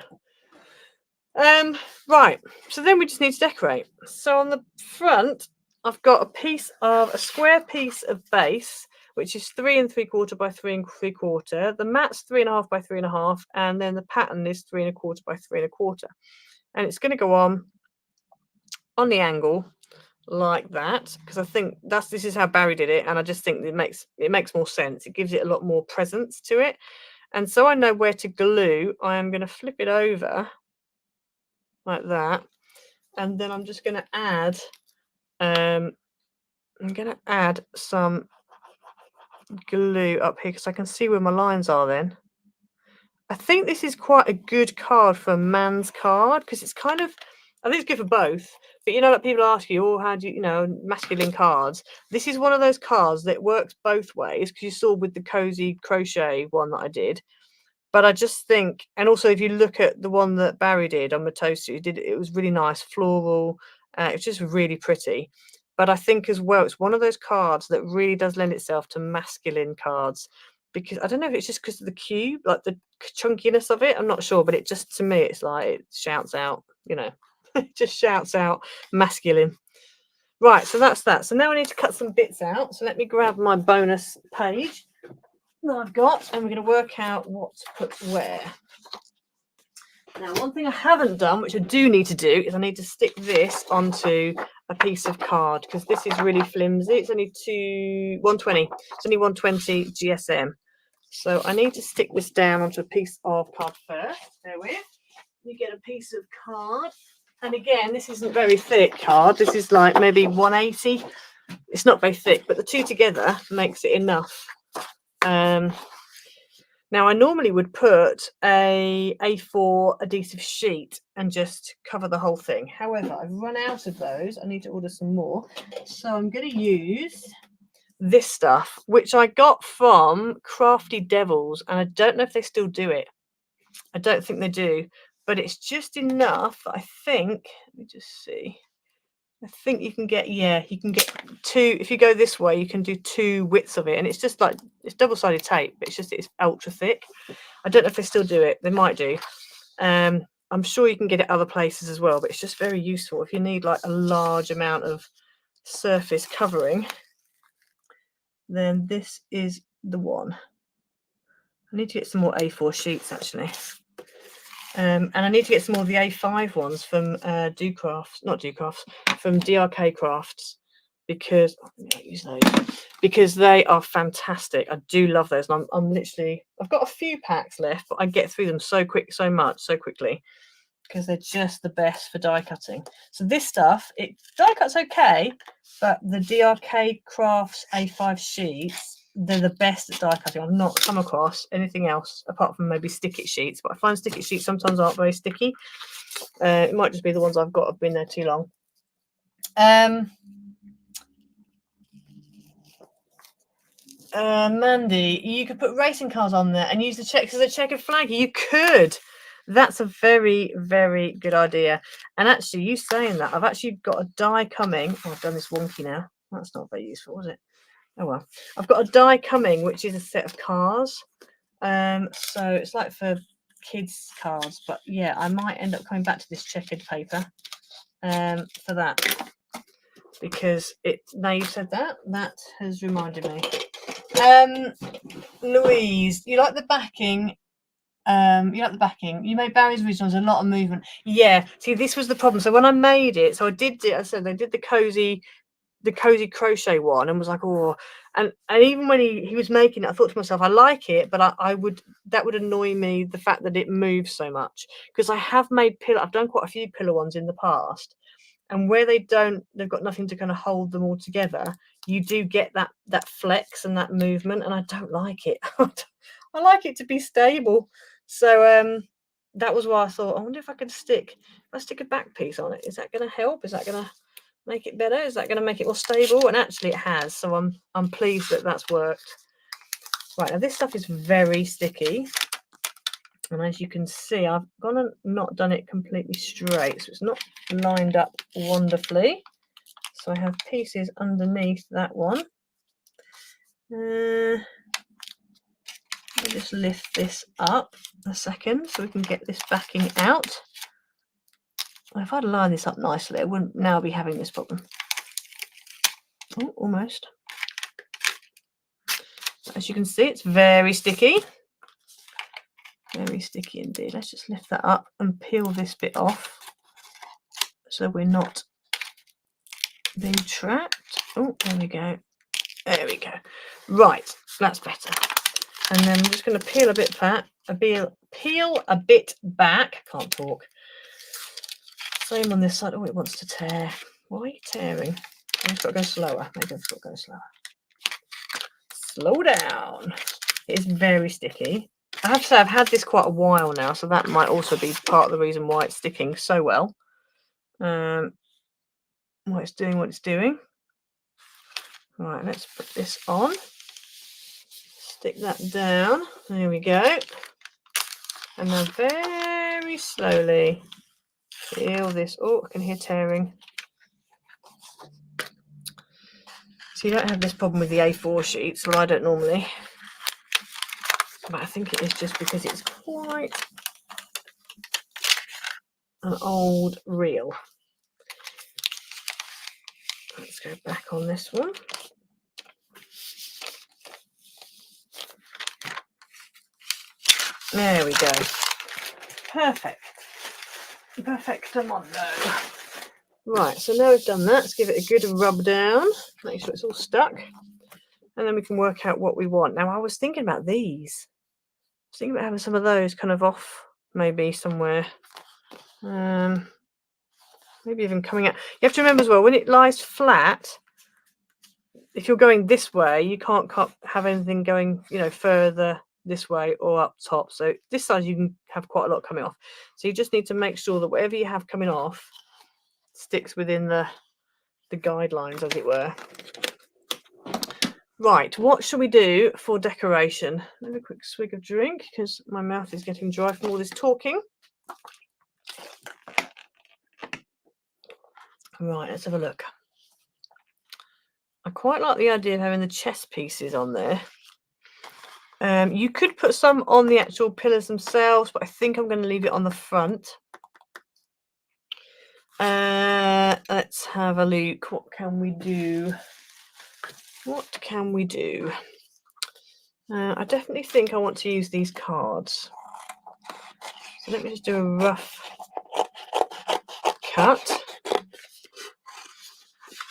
Right. So then we just need to decorate. So on the front, I've got a square piece of base, which is 3 3/4 by 3 3/4. The mat's 3.5 by 3.5, and then the pattern is 3 1/4 by 3 1/4. And it's going to go on the angle like that, because I think this is how Barry did it, and I just think it makes more sense. It gives it a lot more presence to it. And so I know where to glue. I am going to flip it over like that, and then I'm just going to add some glue up here, because I can see where my lines are then. I think this is quite a good card for a man's card, because it's kind of, I think it's good for both. But you know, like people ask you, oh, how do you, masculine cards? This is one of those cards that works both ways, because you saw with the cozy crochet one that I did. But I just think, and also if you look at the one that Barry did on Mitosu, it was really nice, floral. It's just really pretty. But I think as well, it's one of those cards that really does lend itself to masculine cards, because I don't know if it's just because of the cube, like the chunkiness of it. I'm not sure, but it just, to me, it's like it shouts out, it just shouts out masculine. Right, so that's that. So now I need to cut some bits out. So let me grab my bonus page that I've got, and we're going to work out what to put where. Now, one thing I haven't done, which I do need to do, is I need to stick this onto a piece of card, because this is really flimsy. It's only 120. It's only 120 GSM. So I need to stick this down onto a piece of card first. There we go. You get a piece of card. And again, this isn't very thick card. This is like maybe 180. It's not very thick, but the two together makes it enough. Now, I normally would put a A4 adhesive sheet and just cover the whole thing. However, I've run out of those. I need to order some more. So I'm going to use this stuff, which I got from Crafty Devils, and I don't know if they still do it. I don't think they do, but it's just enough. I think, let me just see. I think you can get two. If you go this way, you can do 2 widths of it, and it's just like, it's double-sided tape, but it's ultra thick. I don't know if they still do it. They might do. I'm sure you can get it other places as well, but it's just very useful if you need like a large amount of surface covering, then this is the one. I need to get some more A4 sheets actually. And I need to get some more of the A5 ones from from DRK Crafts, because I use those because they are fantastic. I do love those, and I'm literally, I've got a few packs left, but I get through them so quickly because they're just the best for die cutting. So this stuff, it die cuts okay, but the DRK Crafts A5 sheets, they're the best at die cutting. I've not come across anything else apart from maybe stick-it sheets, but I find stick-it sheets sometimes aren't very sticky. It might just be the ones I've got have been there too long. Mandy, you could put racing cars on there and use the checks as a checkered flag. You could. That's a very, very good idea. And actually, you saying that, I've actually got a die coming. Oh, I've done this wonky now. That's not very useful, was it? Oh well. I've got a die coming, which is a set of cars. So it's like for kids' cars, but yeah, I might end up coming back to this checkered paper for that, because it. Now you've said that, that has reminded me. Louise, you like the backing? You like the backing? You made Barry's originals, a lot of movement. Yeah. See, this was the problem. So when I made it, so I did it. I said they did the cozy crochet one, and was like, oh, and even when he was making it, I thought to myself, I like it, but that would annoy me, the fact that it moves so much, because I have made pillow. I've done quite a few pillow ones in the past, and where they've got nothing to kind of hold them all together, you do get that flex and that movement, and I don't like it. I like it to be stable. So that was why I thought, I wonder if I could stick a back piece on it. Is that going to help? Is that going to make it better? Is that going to make it more stable? And actually it has, so I'm pleased that that's worked. Right, now this stuff is very sticky, and as you can see, I've gone and not done it completely straight, so it's not lined up wonderfully. So I have pieces underneath that one. I'll just lift this up a second so we can get this backing out. If I'd line this up nicely, I wouldn't now be having this problem. Oh, almost. As you can see, it's very sticky. Very sticky indeed. Let's just lift that up and peel this bit off so we're not being trapped. Oh, there we go. There we go. Right, that's better. And then I'm just going to peel a bit back. Peel a bit back. Can't talk. Same on this side. Oh, it wants to tear. Why are you tearing? I've just got to go slower. Maybe I've got to go slower. Slow down. It is very sticky. I have to say, I've had this quite a while now, so that might also be part of the reason why it's sticking so well. Why it's doing what it's doing. Right, let's put this on. Stick that down. There we go. And now very slowly peel this. Oh, I can hear tearing. So you don't have this problem with the A4 sheets. Well, I don't normally. But I think it is just because it's quite an old reel. Let's go back on this one. There we go. Perfect. Perfectamundo. Right, so now we've done that, let's give it a good rub down, make sure it's all stuck, and then we can work out what we want. Now, I was thinking about these. I was thinking about having some of those kind of off, maybe somewhere. Maybe even coming out. You have to remember as well, when it lies flat, if you're going this way, you can't have anything going, further this way or up top. So this side, you can have quite a lot coming off. So you just need to make sure that whatever you have coming off sticks within the guidelines, as it were. Right, what shall we do for decoration? Have a quick swig of drink because my mouth is getting dry from all this talking. Right, let's have a look. I quite like the idea of having the chess pieces on there. You could put some on the actual pillars themselves, but I think I'm going to leave it on the front. Let's have a look. What can we do? What can we do? I definitely think I want to use these cards. So let me just do a rough cut.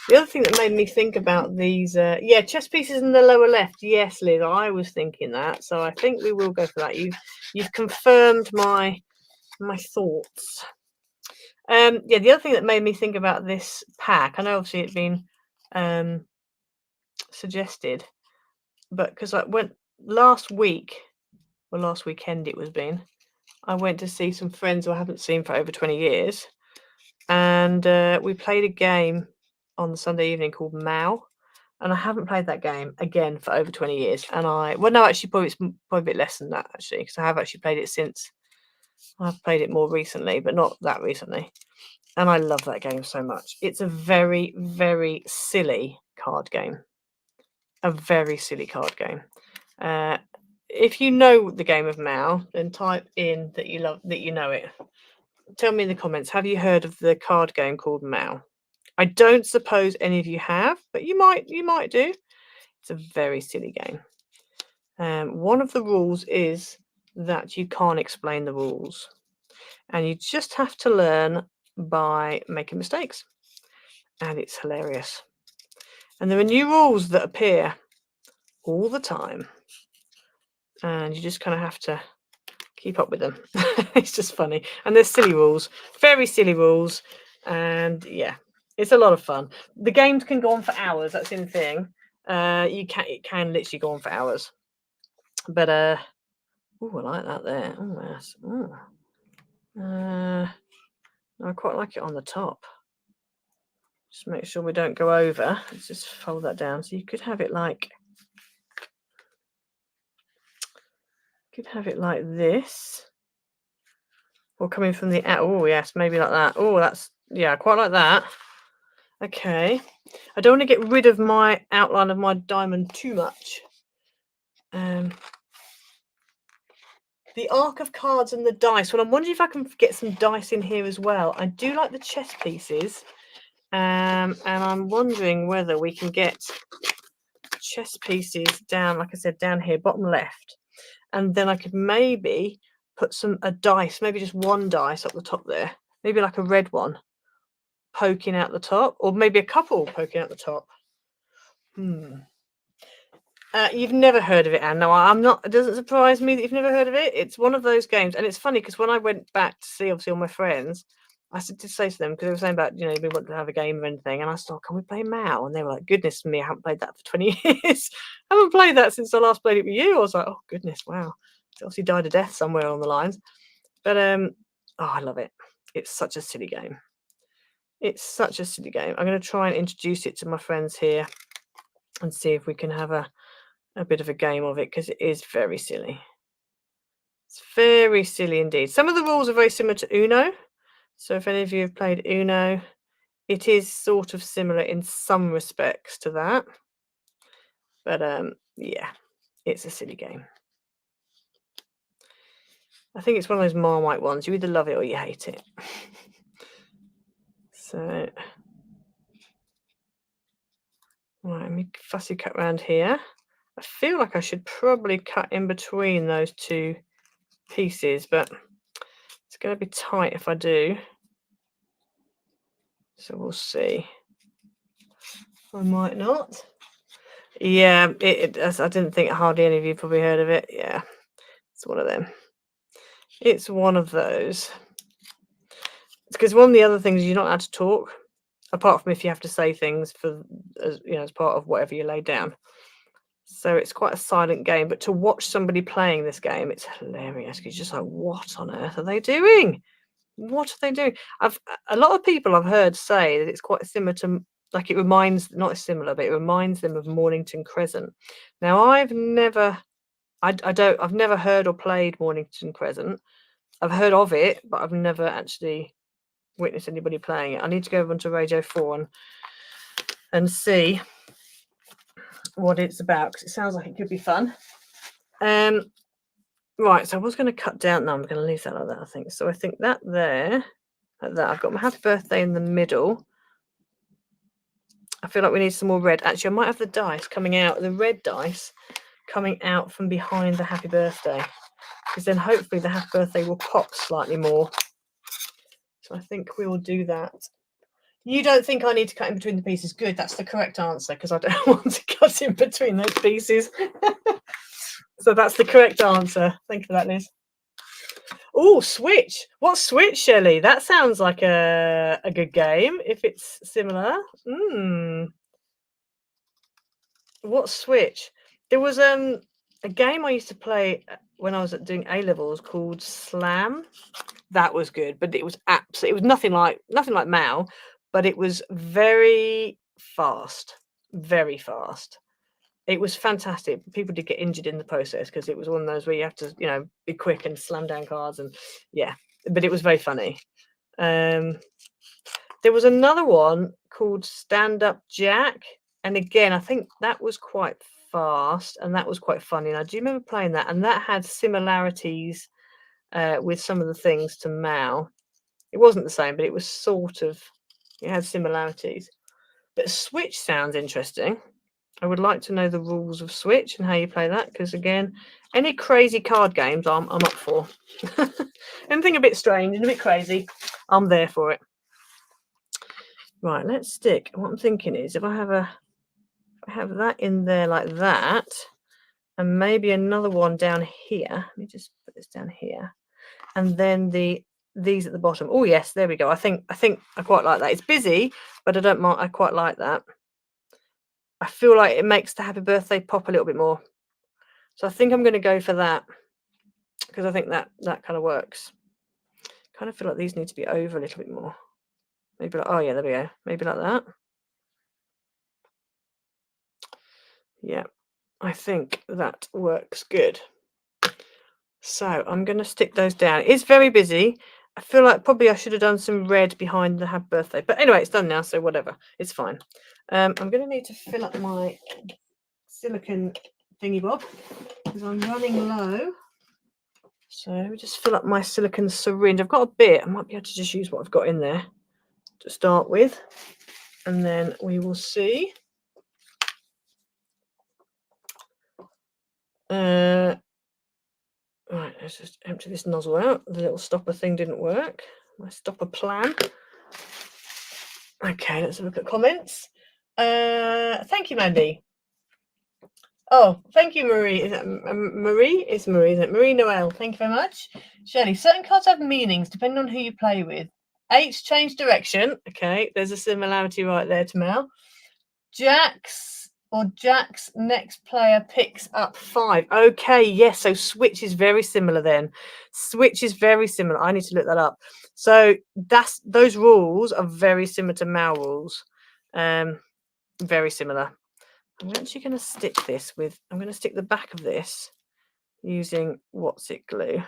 The other thing that made me think about these, yeah, chess pieces in the lower left. Yes, Liz, I was thinking that. So I think we will go for that. You've confirmed my thoughts. Yeah, the other thing that made me think about this pack, I know obviously it's been suggested, but because I went last week, or last weekend it was been, I went to see some friends who I haven't seen for over 20 years. And we played a game on the Sunday evening called Mao. And I haven't played that game again for over 20 years. And well, no, actually, it's probably a bit less than that, actually, because I have actually played it since. I've played it more recently, but not that recently. And I love that game so much. It's a very, very silly card game. A very silly card game. If you know the game of Mao, then type in that you know it. Tell me in the comments, have you heard of the card game called Mao? I don't suppose any of you have, but you might do. It's a very silly game. One of the rules is that you can't explain the rules, and you just have to learn by making mistakes, and it's hilarious. And there are new rules that appear all the time, and you just kind of have to keep up with them. It's just funny, and there's silly rules, very silly rules, and yeah, it's a lot of fun. The games can go on for hours. That's the thing. It can literally go on for hours. But oh, I like that there. Oh, yes. I quite like it on the top. Just make sure we don't go over. Let's just fold that down. So you could have it like this, or coming from the out. Oh yes, maybe like that. Oh, that's, yeah, I quite like that. Okay, I don't want to get rid of my outline of my diamond too much. The Arc of Cards and the dice. Well, I'm wondering if I can get some dice in here as well. I do like the chess pieces. And I'm wondering whether we can get chess pieces down, like I said, down here, bottom left. And then I could maybe put a dice, maybe just one dice up the top there. Maybe like a red one poking out the top, or maybe a couple poking out the top. You've never heard of it, Anne? No, I'm not. It doesn't surprise me that you've never heard of it. It's one of those games, and it's funny because when I went back to see, obviously, all my friends, I did say to them, because they were saying about, we want to have a game or anything, and I said, can we play Mao? And they were like, goodness me, I haven't played that for 20 years. I haven't played that since I last played it with you. I was like, oh goodness, wow. It's obviously died a death somewhere on the lines. But oh, I love it. It's such a silly game. It's such a silly game. I'm going to try and introduce it to my friends here and see if we can have a bit of a game of it, because it is very silly. It's very silly indeed. Some of the rules are very similar to Uno. So if any of you have played Uno, it is sort of similar in some respects to that. But yeah, it's a silly game. I think it's one of those Marmite ones. You either love it or you hate it. So, right, let me fussy cut around here. I feel like I should probably cut in between those two pieces, but it's going to be tight if I do. So we'll see. I might not. Yeah, I didn't think hardly any of you probably heard of it. Yeah, it's one of them. It's one of those. It's because one of the other things, you're not allowed to talk, apart from if you have to say things as part of whatever you lay down. So it's quite a silent game. But to watch somebody playing this game, it's hilarious. Because you're just like, what on earth are they doing? What are they doing? A lot of people I've heard say that it's quite similar to, like, it reminds, not similar, but it reminds them of Mornington Crescent. Now, I've never heard or played Mornington Crescent. I've heard of it, but I've never actually witnessed anybody playing it. I need to go over onto Radio 4 and see what it's about, because it sounds like it could be fun. Right, so I was going to cut down. No, I'm going to leave that like that, I think. So I think that there, like that. I've got my happy birthday in the middle. I feel like we need some more red. Actually, I might have the dice coming out, the red dice coming out from behind the happy birthday, because then hopefully the happy birthday will pop slightly more. So I think we will do that. You don't think I need to cut in between the pieces? Good, that's the correct answer, because I don't want to cut in between those pieces. So that's the correct answer. Thank you for that, Liz. Oh, Switch. What's Switch, Shelley? That sounds like a good game, if it's similar. What's Switch? There was a game I used to play when I was doing A-levels called Slam. That was good, but it was nothing like Mao, but it was very fast. Very fast. It was fantastic. People did get injured in the process because it was one of those where you have to, be quick and slam down cards, and yeah, but it was very funny. There was another one called Stand Up Jack, and again, I think that was quite fast and that was quite funny. And I do remember playing that, and that had similarities with some of the things to Mao. It wasn't the same, but it was it had similarities. But Switch sounds interesting. I would like to know the rules of Switch and how you play that, because again, any crazy card games I'm up for. Anything a bit strange and a bit crazy, I'm there for it. Right, let's stick. What I'm thinking is, if I have that in there like that, and maybe another one down here. Let me just put this down here, and then these at the bottom. Oh yes, there we go. I think I quite like that. It's busy, but I don't mind. I quite like that. I feel like it makes the happy birthday pop a little bit more. So I think I'm going to go for that, because I think that kind of works. Kind of feel like these need to be over a little bit more. Maybe like, oh yeah, there we go. Maybe like that. Yeah, I think that works good. So I'm going to stick those down. It's very busy. I feel like probably I should have done some red behind the happy birthday. But anyway, it's done now, so whatever. It's fine. I'm going to need to fill up my silicone thingy bob, because I'm running low. So let me just fill up my silicone syringe. I've got a bit. I might be able to just use what I've got in there to start with, and then we will see. Right, let's just empty this nozzle out. The little stopper thing didn't work. My stopper plan. Okay, let's have a look at comments. Thank you, Mandy. Oh, thank you, Marie. Is it Marie? It's Marie, isn't it? Marie Noel. Thank you very much. Shirley, certain cards have meanings depending on who you play with. 8 change direction. Okay, there's a similarity right there to Mel. Jack's next player picks up 5. Okay, yes. So Switch is very similar then. Switch is very similar. I need to look that up. So those rules are very similar to Mao rules. Very similar. I'm actually going to stick this I'm going to stick the back of this using What's It glue,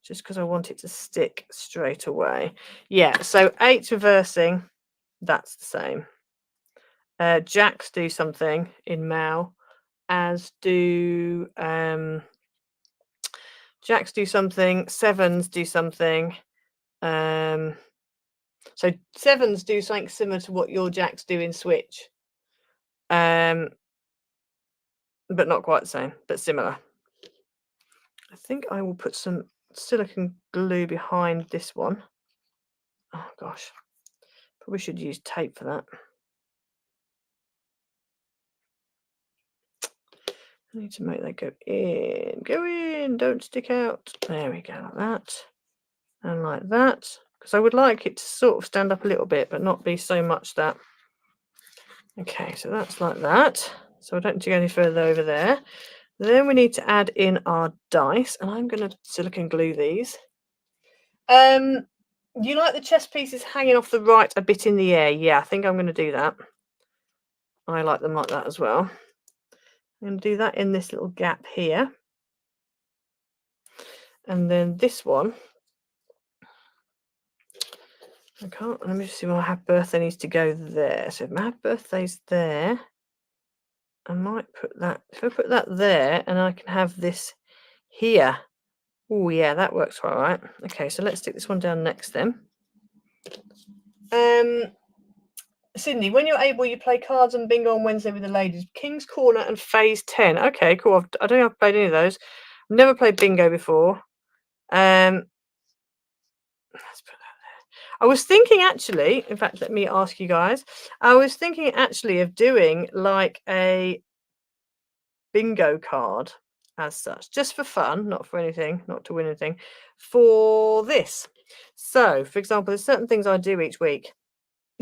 just because I want it to stick straight away. Yeah, so 8 reversing, that's the same. Jacks do something in Mao, as do Jacks do something, 7s do something. So 7s do something similar to what your Jacks do in Switch. But not quite the same, but similar. I think I will put some silicone glue behind this one. Oh gosh, probably should use tape for that. I need to make that go in, don't stick out. There we go, like that, and like that, because I would like it to sort of stand up a little bit, but not be so much that. Okay, so that's like that. So I don't need to go any further over there. Then we need to add in our dice, and I'm going to silicone glue these. You like the chess pieces hanging off the right a bit in the air? Yeah, I think I'm going to do that. I like them like that as well. I'm going to do that in this little gap here. And then this one, I can't, let me just see, my happy birthday needs to go there. So if my happy birthday's there, I might put that, if I put that there, and I can have this here. Oh yeah, that works quite right. Okay, so let's stick this one down next then. Sydney, when you're able, you play cards and bingo on Wednesday with the ladies. King's Corner and Phase 10. Okay, cool. I don't think I've played any of those. I've never played bingo before. Let's put that there. I was thinking actually, in fact, let me ask you guys. I was thinking actually of doing like a bingo card as such, just for fun, not for anything, not to win anything, for this. So, for example, there's certain things I do each week.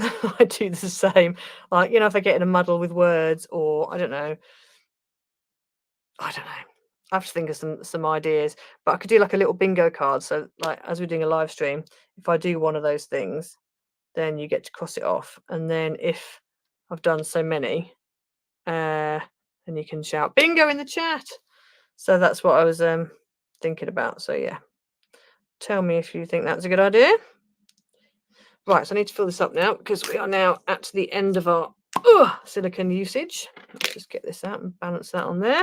I do the same. Like, you know, if I get in a muddle with words or I don't know. I have to think of some ideas. But I could do like a little bingo card. So like as we're doing a live stream, if I do one of those things, then you get to cross it off. And then if I've done so many, then you can shout bingo in the chat. So that's what I was thinking about. So yeah. Tell me if you think that's a good idea. Right, so I need to fill this up now because we are now at the end of our silicone usage. Let's just get this out and balance that on there.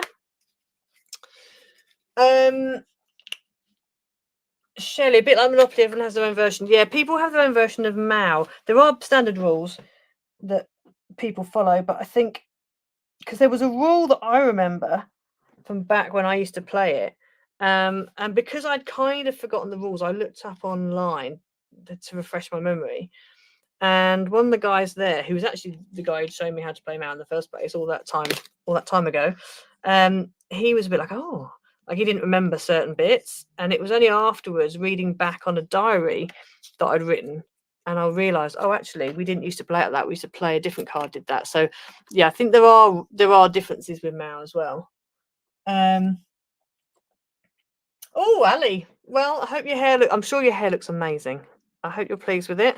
Shelley, a bit like Monopoly, everyone has their own version. Yeah, people have their own version of Mao. There are standard rules that people follow, but I think because there was a rule that I remember from back when I used to play it, and because I'd kind of forgotten the rules, I looked up online to refresh my memory. And one of the guys there, who was actually the guy who'd shown me how to play Mao in the first place all that time ago, he was a bit like, oh, like he didn't remember certain bits. And it was only afterwards reading back on a diary that I'd written, and I realised, oh, actually, we didn't used to play it like that. We used to play a different card did that. So yeah, I think there are differences with Mao as well. Oh, Ali. Well, I hope your hair I'm sure your hair looks amazing. I hope you're pleased with it.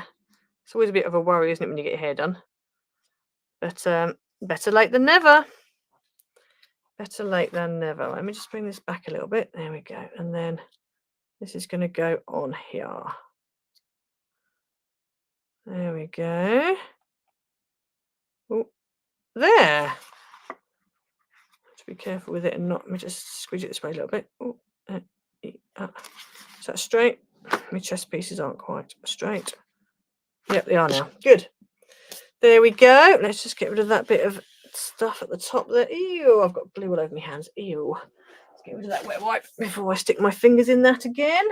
It's always a bit of a worry, isn't it, when you get your hair done? But better late than never. Better late than never. Let me just bring this back a little bit. There we go. And then this is going to go on here. There we go. Oh, there. Have to be careful with it and not. Let me just squeeze it this way a little bit. Oh, is that straight? My chest pieces aren't quite straight. Yep, they are now. Good. There we go. Let's just get rid of that bit of stuff at the top there. Ew, I've got glue all over my hands. Ew. Let's get rid of that wet wipe before I stick my fingers in that again.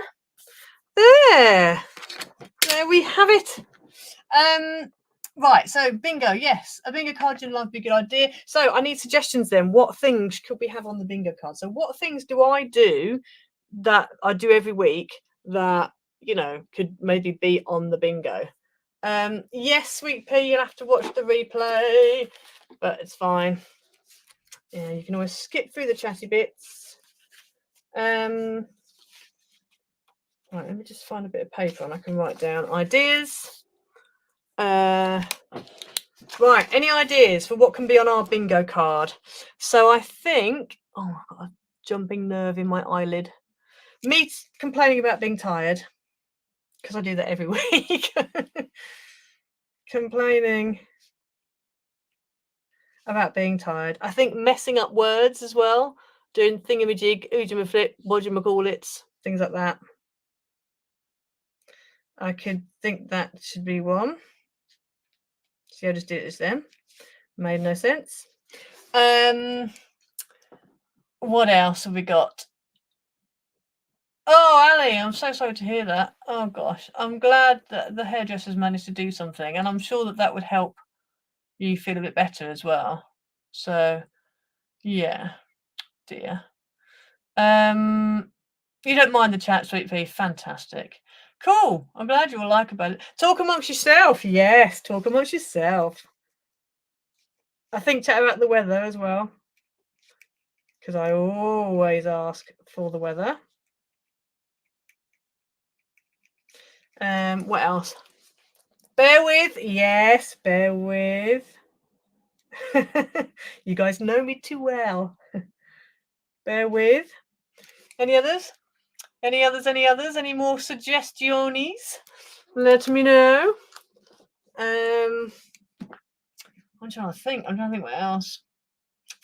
There we have it. Right, so bingo, yes, a bingo card in life would be a good idea. So I need suggestions then. What things could we have on the bingo card? So what things do I do that I do every week that, you know, could maybe be on the bingo? Yes, Sweet Pea, you'll have to watch the replay, but it's fine. Yeah, you can always skip through the chatty bits. Right, let me just find a bit of paper and I can write down ideas. Right, any ideas for what can be on our bingo card? So I think, oh, I've got a jumping nerve in my eyelid. Me complaining about being tired, because I do that every week. Complaining about being tired. I think messing up words as well, doing thingamajig, oojamaflip, whatchamacallits, things like that. I could think that should be one. See, I just did it just then. Made no sense. What else have we got? Oh, Ali, I'm so sorry to hear that. Oh gosh, I'm glad that the hairdresser's managed to do something, and I'm sure that that would help you feel a bit better as well. So, yeah, dear. You don't mind the chat, Sweet Pea? Fantastic. Cool. I'm glad you all like about it. Talk amongst yourself. Yes, talk amongst yourself. I think chat about the weather as well, because I always ask for the weather. What else? Bear with. Yes, bear with. You guys know me too well. Bear with. Any others? Any others? Any others? Any more suggestions? Let me know. I'm trying to think. What else.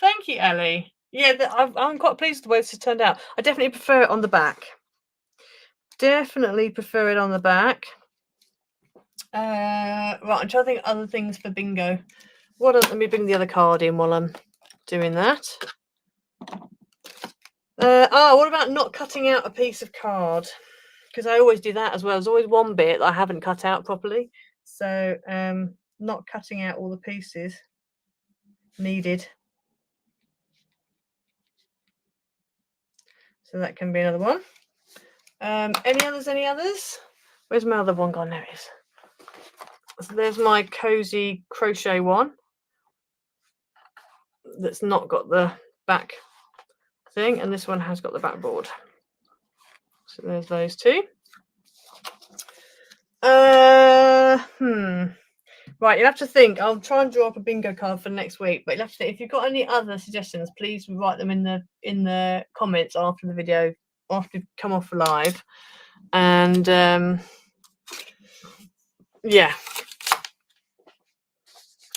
Thank you, Ellie. Yeah, I'm quite pleased with the way this has turned out. I definitely prefer it on the back. Definitely prefer it on the back. Right, I'm trying to think of other things for bingo. What else? Let me bring the other card in while I'm doing that. What about not cutting out a piece of card? Because I always do that as well. There's always one bit that I haven't cut out properly. So not cutting out all the pieces needed. So that can be another one. Any others? Where's my other one gone? There it is. So there's my cozy crochet one that's not got the back thing, and this one has got the backboard. So there's those two. Right, you'll have to think. I'll try and draw up a bingo card for next week, but you'll have to think. If you've got any other suggestions, please write them in the comments after the video, after you come off live. And yeah,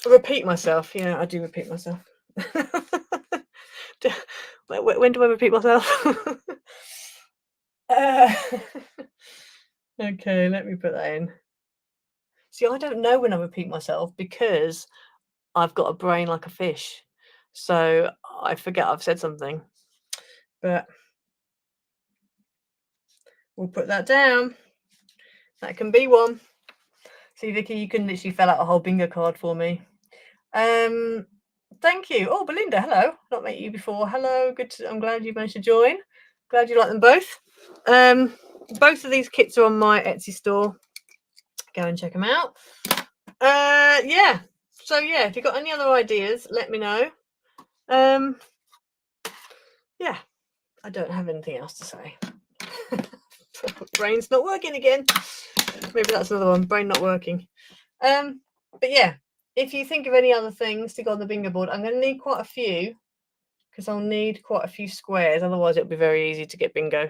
repeat myself. Yeah, I do repeat myself. When do I repeat myself? Okay, let me put that in. See, I don't know when I repeat myself because I've got a brain like a fish. So I forget I've said something. But we'll put that down. That can be one. See, Vicky, you can literally fill out a whole bingo card for me. Thank you. Oh, Belinda, hello. Not met you before. Hello. Good. I'm glad you managed to join. Glad you like them both. Both of these kits are on my Etsy store. Go and check them out. Yeah. So yeah, if you've got any other ideas, let me know. Yeah, I don't have anything else to say. Brain's not working again. Maybe that's another one. Brain not working. But yeah, if you think of any other things to go on the bingo board, I'm going to need quite a few because I'll need quite a few squares. Otherwise, it'll be very easy to get bingo.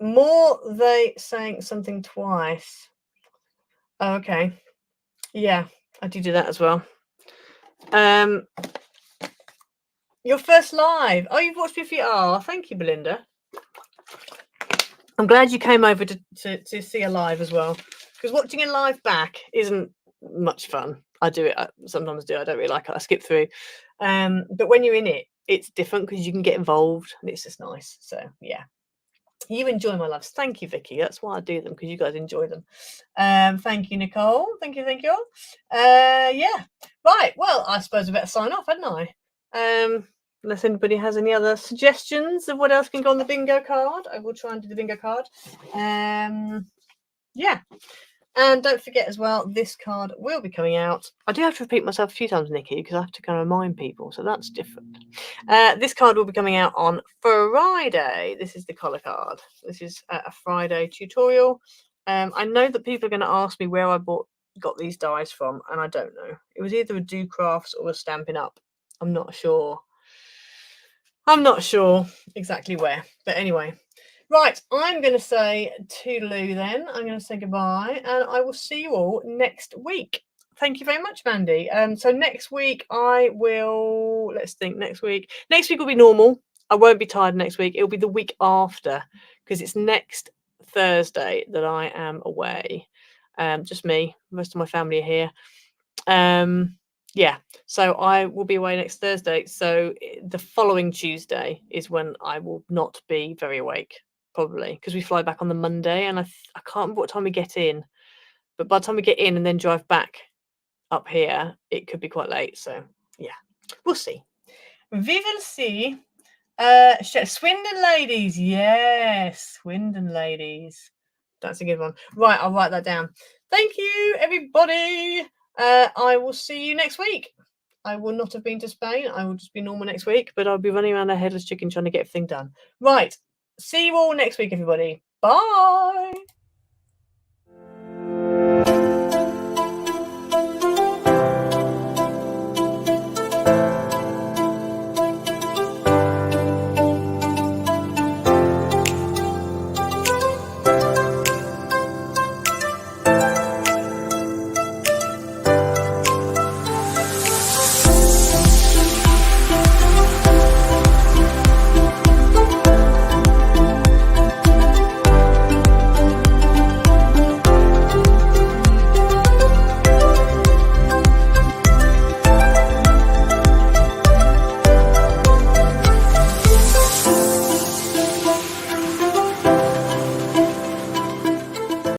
More they saying something twice. Oh, okay. Yeah, I do that as well. Your first live. Oh, you've watched me for thank you, Belinda. I'm glad you came over to see a live as well, because watching a live back isn't much fun. I do it. I sometimes do. I don't really like it. I skip through. But when you're in it, it's different because you can get involved and it's just nice. So yeah, you enjoy my loves. Thank you, Vicky. That's why I do them, because you guys enjoy them. Thank you, Nicole. Thank you. Yeah. Right. Well, I suppose I better sign off, hadn't I? Unless anybody has any other suggestions of what else can go on the bingo card, I will try and do the bingo card. Yeah. And don't forget as well, this card will be coming out. I do have to repeat myself a few times, Nikki, because I have to kind of remind people, so that's different. This card will be coming out on Friday. This is the colour card. This is a Friday tutorial. I know that people are going to ask me where I got these dies from, and I don't know. It was either a Do Crafts or a Stampin' Up. I'm not sure. I'm not sure exactly where, but anyway. Right, I'm going to say toodaloo then. I'm going to say goodbye, and I will see you all next week. Thank you very much, Mandy. So next week I will, let's think, next week will be normal. I won't be tired next week. It'll be the week after, because it's next Thursday that I am away. Just me. Most of my family are here. Yeah, so I will be away next Thursday. So the following Tuesday is when I will not be very awake, probably, because we fly back on the Monday, and I can't remember what time we get in. But by the time we get in and then drive back up here, it could be quite late. So yeah, we'll see. We will see. Swindon Ladies. Yes, Swindon Ladies. That's a good one. Right, I'll write that down. Thank you, everybody. I will see you next week. I will not have been to Spain. I will just be normal next week, but I'll be running around a headless chicken trying to get everything done. Right. See you all next week, everybody. Bye.